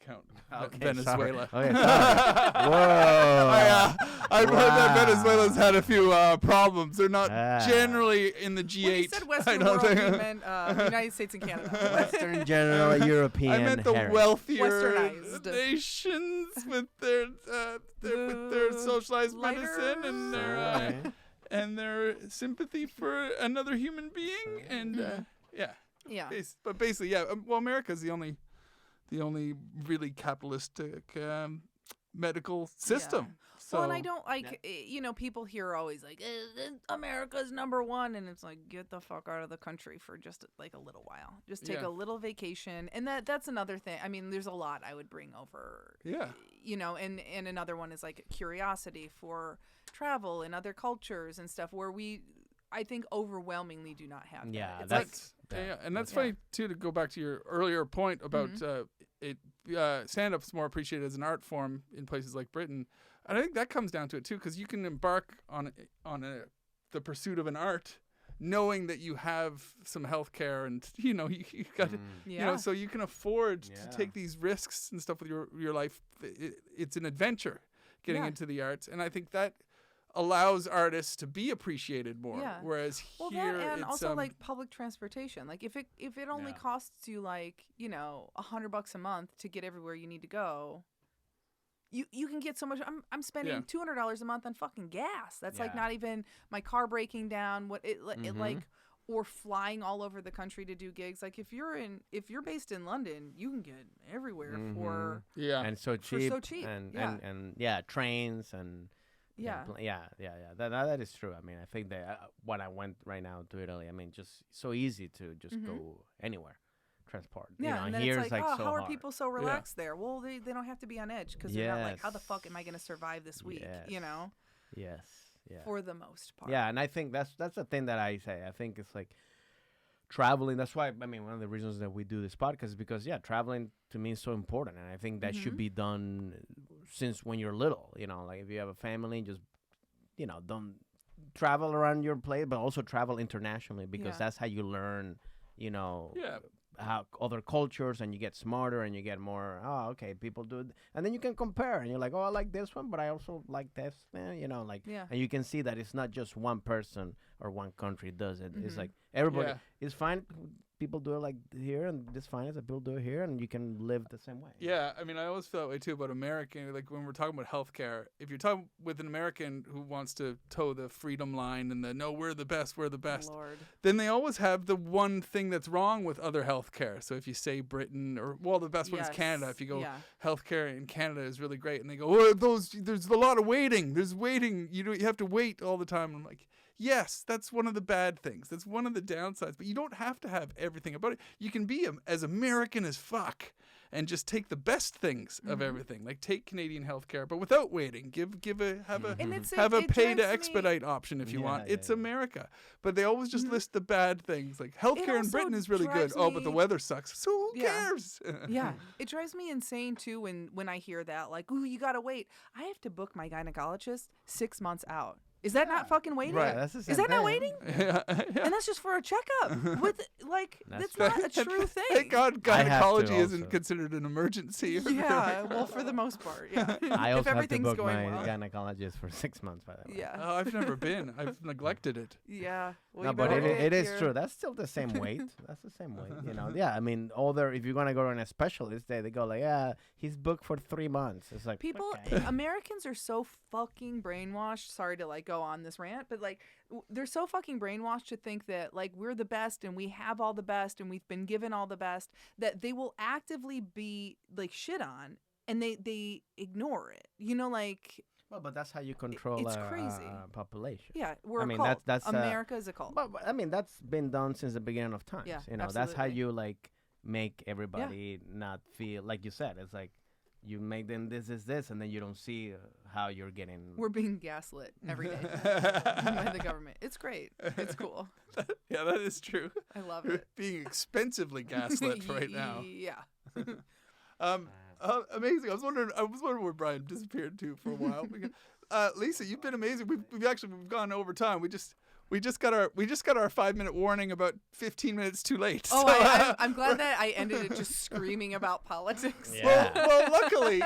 count Okay, Venezuela. sorry. Okay, sorry. Whoa. I've heard that Wow. Venezuela's had a few problems. They're not Ah. generally in the G8. When you said Western world, you meant United States and Canada. Western general European. I meant the heritage. wealthier Westernized. nations with their socialized Lighter medicine and their Alright. and their sympathy for another human being and yeah. Yeah. But basically, yeah. Well, America's the only really capitalistic medical system. So Well, and I don't like, people here are always like, America's number one. And it's like, get the fuck out of the country for just like a little while. Just take Yeah. a little vacation. And that's another thing. I mean, there's a lot I would bring over. Yeah. you know, and another one is like curiosity for travel and other cultures and stuff where I think overwhelmingly do not have Yeah, that. It's that's Yeah, and that's Yeah. funny too. To go back to your earlier point about stand-up's more appreciated as an art form in places like Britain, and I think that comes down to it too, because you can embark on the pursuit of an art, knowing that you have some health care and you got so you can afford to take these risks and stuff with your life. It's an adventure getting into the arts, and I think that allows artists to be appreciated more. Yeah. Whereas Well, here that and it's also like public transportation. Like if it only costs you like $100 a month to get everywhere you need to go, you can get so much. I'm spending $200 a month on fucking gas. That's like not even my car breaking down. It like or flying all over the country to do gigs. Like if you're based in London, you can get everywhere for and so cheap, and trains and. Yeah. That is true. I mean, I think that when I went right now to Italy, I mean, just so easy to just go anywhere, transport. Yeah, and then here it's like, so how are hard. people so relaxed there? Well, they don't have to be on edge because they're not like, how the fuck am I going to survive this week? You know? Yes. Yeah. For the most part. Yeah, and I think that's the thing that I say. I think it's like traveling. That's why, I mean, one of the reasons that we do this podcast is because, traveling to me is so important. And I think that should be done since when you're little, like if you have a family, just, don't travel around your place, but also travel internationally because that's how you learn, how other cultures, and you get smarter and you get more, okay, people do it. And then you can compare and you're like, I like this one, but I also like this, and you can see that it's not just one person or one country does it. It's like everybody is fine. People do it like here, and it's fine as people do it here, and you can live the same way. Yeah, I mean, I always feel that way too about American. Like when we're talking about healthcare, if you're talking with an American who wants to toe the freedom line and we're the best, Lord. then they always have the one thing that's wrong with other healthcare. So if you say Britain the best one is Canada. If you go healthcare in Canada is really great, and they go, there's a lot of waiting. There's waiting. You have to wait all the time. I'm like, yes, that's one of the bad things. That's one of the downsides. But you don't have to have everything about it. You can be as American as fuck and just take the best things of everything. Like take Canadian healthcare, but without waiting. Have a pay to expedite option if you want. It's America. But they always just list the bad things. Like healthcare in Britain is really good. But the weather sucks. So who cares? It drives me insane too when I hear that. Like, ooh, you gotta wait. I have to book my gynecologist 6 months out. Is that not fucking waiting? Right, that's the same Is that thing. not waiting? And that's just for a checkup. That's not a true thing. Thank God gynecology isn't considered an emergency. Yeah, well, for the most part, yeah. I also have to book going my well. gynecologist for 6 months, by the way. Yeah. Oh, I've never been. I've neglected it. Yeah. Well, No, but it is true. That's still the same weight. That's the same weight. Yeah, I mean, if you're going to go to a specialist, they go like, he's booked for 3 months. It's like, people, okay. Americans are so fucking brainwashed. Sorry to go on this rant, but they're so fucking brainwashed to think that we're the best and we have all the best and we've been given all the best, that they will actively be shit on, and they ignore it. Well, but that's how you control it's crazy. Population. Yeah, we're a cult. That's America is a cult. But I mean, that's been done since the beginning of time. Yeah, that's how you make everybody not feel like you said. It's like you make them this, and then you don't see how you're getting. We're being gaslit every day by the government. It's great. It's cool. Yeah, that is true. I love it. Being expensively gaslit right now. Yeah. Amazing. I was wondering where Brian disappeared to for a while. Lisa, you've been amazing. We've gone over time. We just got our 5-minute warning about 15 minutes too late. Oh, so, I'm glad that I ended it just screaming about politics. Yeah. Well, luckily,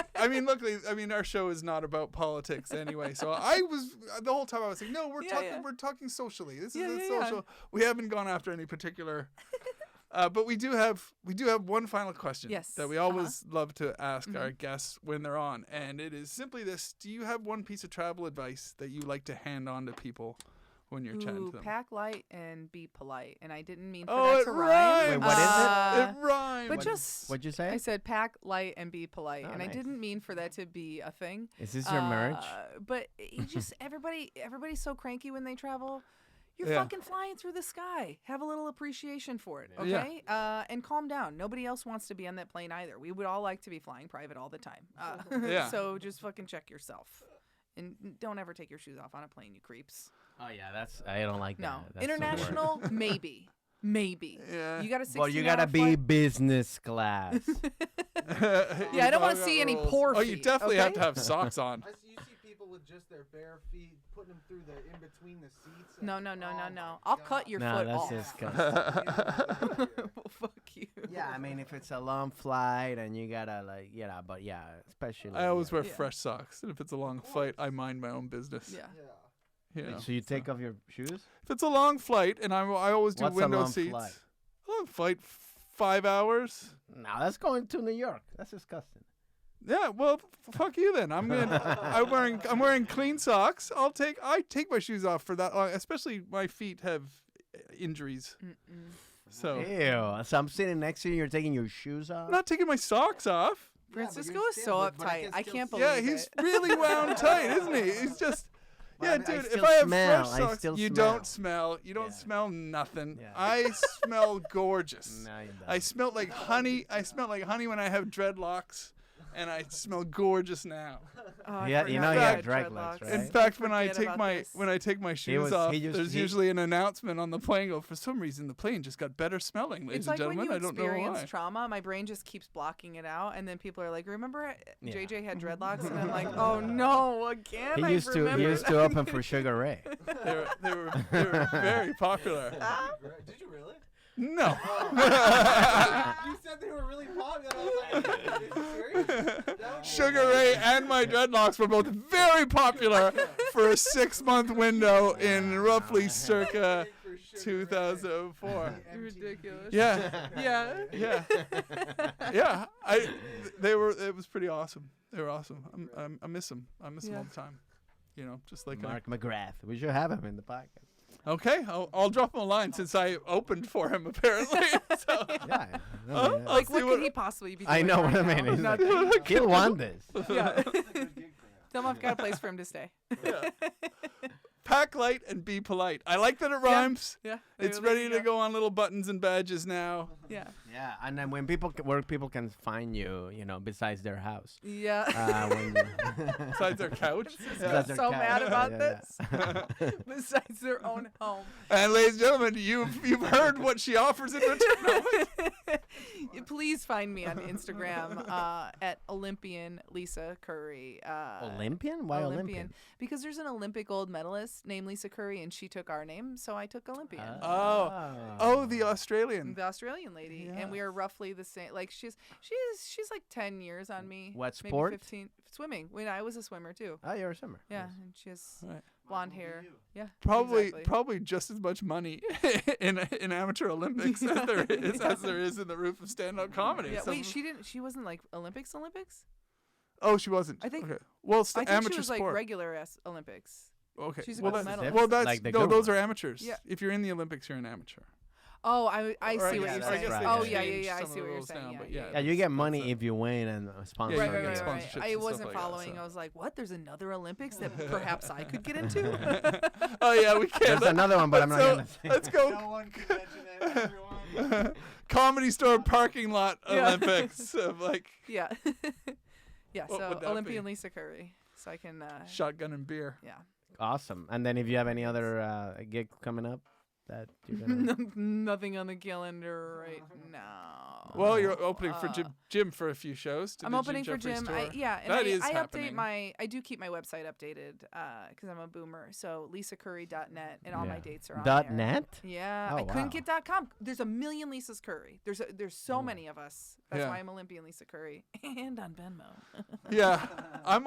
our show is not about politics anyway. So I was the whole time I was saying, no, we're talking socially. This is a social. Yeah. We haven't gone after any particular. But we do have one final question that we always love to ask our guests when they're on, and it is simply this: do you have one piece of travel advice that you like to hand on to people when you're chatting to them? Pack light and be polite. And I didn't mean for that to rhyme. Wait, what is it? It rhymes. But what'd you say? I said pack light and be polite, and nice. I didn't mean for that to be a thing. Is this your merch? But you just everybody's so cranky when they travel. You're fucking flying through the sky. Have a little appreciation for it, okay? And calm down. Nobody else wants to be on that plane either. We would all like to be flying private all the time. So just fucking check yourself. And don't ever take your shoes off on a plane, you creeps. Oh yeah, I don't like No. that. That's the International, maybe. Maybe. Yeah. You got a 16 Well, you gotta be business class. Yeah, I don't want to see any poor feet. Oh, you definitely have to have socks on. You see people with just their bare feet, putting them through the in between the seats. No. Oh I'll cut your No, foot that's off. disgusting. Well, fuck you. Yeah, I mean, if it's a long flight and you gotta but yeah, especially. I always wear Yeah. fresh socks, and if it's a long flight, I mind my own business. Yeah. You know. So you take off your shoes? If it's a long flight, and I always do What's a window long seats. flight? A long flight, 5 hours. No, that's going to New York. That's disgusting. Yeah, well, fuck you then. I'm wearing clean socks. I take my shoes off for that long, especially my feet have injuries. So Ew. So I'm sitting next to you. You're taking your shoes off. I'm not taking my socks off. Francisco is so uptight. I can't believe Yeah, it. he's really wound tight, isn't he? He's just. Yeah, I dude. If still I have smell. fresh I socks, still you smell. don't smell. You don't Yeah. smell nothing. Yeah. I smell gorgeous. No, you don't. I smell like honey. I smell like honey when I have dreadlocks, and I smell gorgeous now. Oh, I Yeah, you forgot know you about have dreadlocks, right? In fact, when I Forget take about my this. shoes off, he used- there's he- usually an announcement on the plane. Go, for some reason, the plane just got better smelling, ladies It's and like when gentlemen. you I don't know experience why. trauma, my brain just keeps blocking it out, and then people are like, "Remember, Yeah. JJ had dreadlocks," and I'm like, "Oh no, again!" He I used to remember open for Sugar Ray. They were very popular. Did you really? No. You said they were really popular. I was like, are you serious? Sugar Ray and my dreadlocks were both very popular for a 6-month window in roughly circa 2004. Ridiculous. Yeah, Yeah. yeah, yeah. It was pretty awesome. They were awesome. I miss them. I miss them all the time. You know, just like Mark McGrath. We should have him in the podcast. Okay, I'll drop him a line since I opened for him apparently. So. Yeah. I'll Like, see what could he possibly be doing? I know right what I now? mean. He's like, Nothing. he'll want this. Yeah. Tell him I've got a place for him to stay. Yeah. Pack light and be polite. I like that it rhymes. Yeah. It's there ready you to go on little buttons and badges now. Yeah. Yeah, and then when people people can find you, besides their house. Yeah. When Besides their couch. Besides their so couch. mad about Yeah, this. Besides their own home. And ladies and gentlemen, you've heard what she offers in return. Please find me on Instagram at Olympian Lisa Curry. Olympian? Why Olympian? Because there's an Olympic gold medalist named Lisa Curry, and she took our name, so I took Olympian. Oh, the Australian. The Australian lady, and we are roughly the same. Like she's like 10 years on me. What maybe sport? 15. Swimming. When I was a swimmer too. Oh, you're a swimmer. Yeah, Yes. and she has Right. blonde hair. Yeah. Probably exactly. probably just as much money in amateur Olympics as there is in the roof of stand-up comedy. Yeah. Some- Wait, she wasn't like Olympics. Oh, she wasn't. I think- Okay. Well, I think amateur she was sport. like regular Olympics. Okay. she's a well, gold that- medalist. well, that's Like the no. good Those are ones. amateurs. Yeah. If you're in the Olympics, you're an amateur. Oh, I Or see what guess- you're that's saying. right. Oh They yeah, changed I some see of the what you're rules saying. now, Yeah, but yeah, Yeah, you get money if you win and sponsor. Yeah, Right, you right, get right, right. sponsorships I and stuff wasn't like that, following. so. I was like, "What? There's another Olympics that perhaps I could get into." Oh yeah, we can't. There's another one, but I'm not So, gonna say. let's go. No one can mention it, everyone. Comedy Store parking lot Yeah. Olympics of like Yeah. Yeah. What So would that Olympian be? Lisa Curry. So I can. shotgun and beer. Yeah. Awesome. And then if you have any other gig coming up that you're gonna. Nothing on the calendar right now. Well, you're opening for Jim for a few shows. To I'm the opening for Jeffrey Jim. store. And That is I happening. update I do keep my website updated because I'm a boomer. So lisacurry.net and all my Yeah. dates are on Dot there. net? Yeah, Oh, I couldn't wow. get .com. There's a million Lisas Curry. There's so many of us. That's Yeah. why I'm Olympian Lisa Curry and on Venmo. Yeah, I'm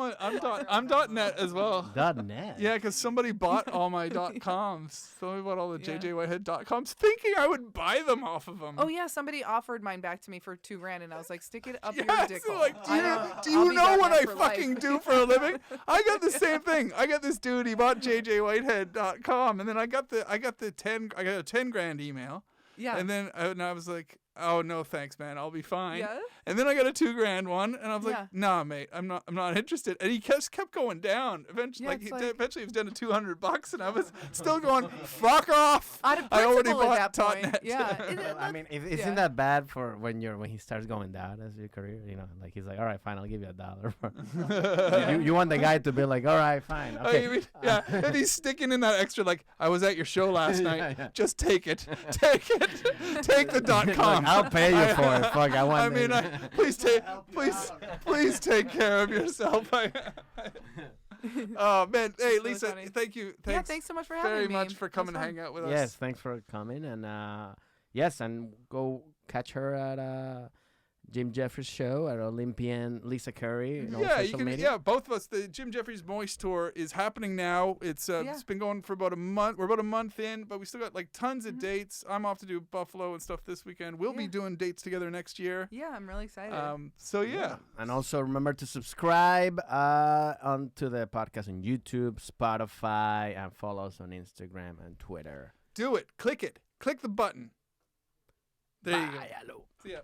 .net as well. Dot net. Yeah, because somebody bought all my .coms. Somebody bought all the Yeah. JJWhitehead.coms, thinking I would buy them off of them. Oh yeah, somebody offered mine back to me for $2,000, and I was like, stick it up your Yes, dick. so hole. like, do I'll you be know what .net I for fucking life. do for a living? I got the same thing. I got this dude. He bought JJWhitehead.com, and then I got a $10,000 email. Yeah. And then I was like, oh no, thanks, man, I'll be fine. Yeah. And then I got a $2,000 one, and I was Yeah. like, nah, mate, I'm not interested. And he kept going down. Eventually, Yeah, it's like- eventually he was down to $200, and I was still going, fuck off. Out of I already principle bought at that point. .NET. Yeah. I mean, isn't yeah. that bad for when he starts going down as your career? You know, like he's like, all right, fine, I'll give you $1. You want the guy to be like, all right, fine, Oh, okay. you mean, yeah, and he's sticking in that extra, like, I was at your show last night. yeah. Just take it. Take it. Take the .com. Like, I'll pay you for it. Fuck, I want. I mean, please take care of yourself. Oh man, hey so Lisa, funny. thank you. Yeah, thanks so much for having very me. much for It was coming to fun. hang out with us. Yes, thanks for coming, and yes, and go catch her at Jim Jeffries show at Olympian Lisa Curry. And all Yeah, you social can. media. Yeah, both of us. The Jim Jeffries Moist Tour is happening now. It's been going for about a month. We're about a month in, but we still got like tons of dates. I'm off to do Buffalo and stuff this weekend. We'll be Yeah. doing dates together next year. Yeah, I'm really excited. So yeah. And also remember to subscribe onto the podcast on YouTube, Spotify, and follow us on Instagram and Twitter. Do it. Click it. Click the button. There you go. Bye, hello. See ya.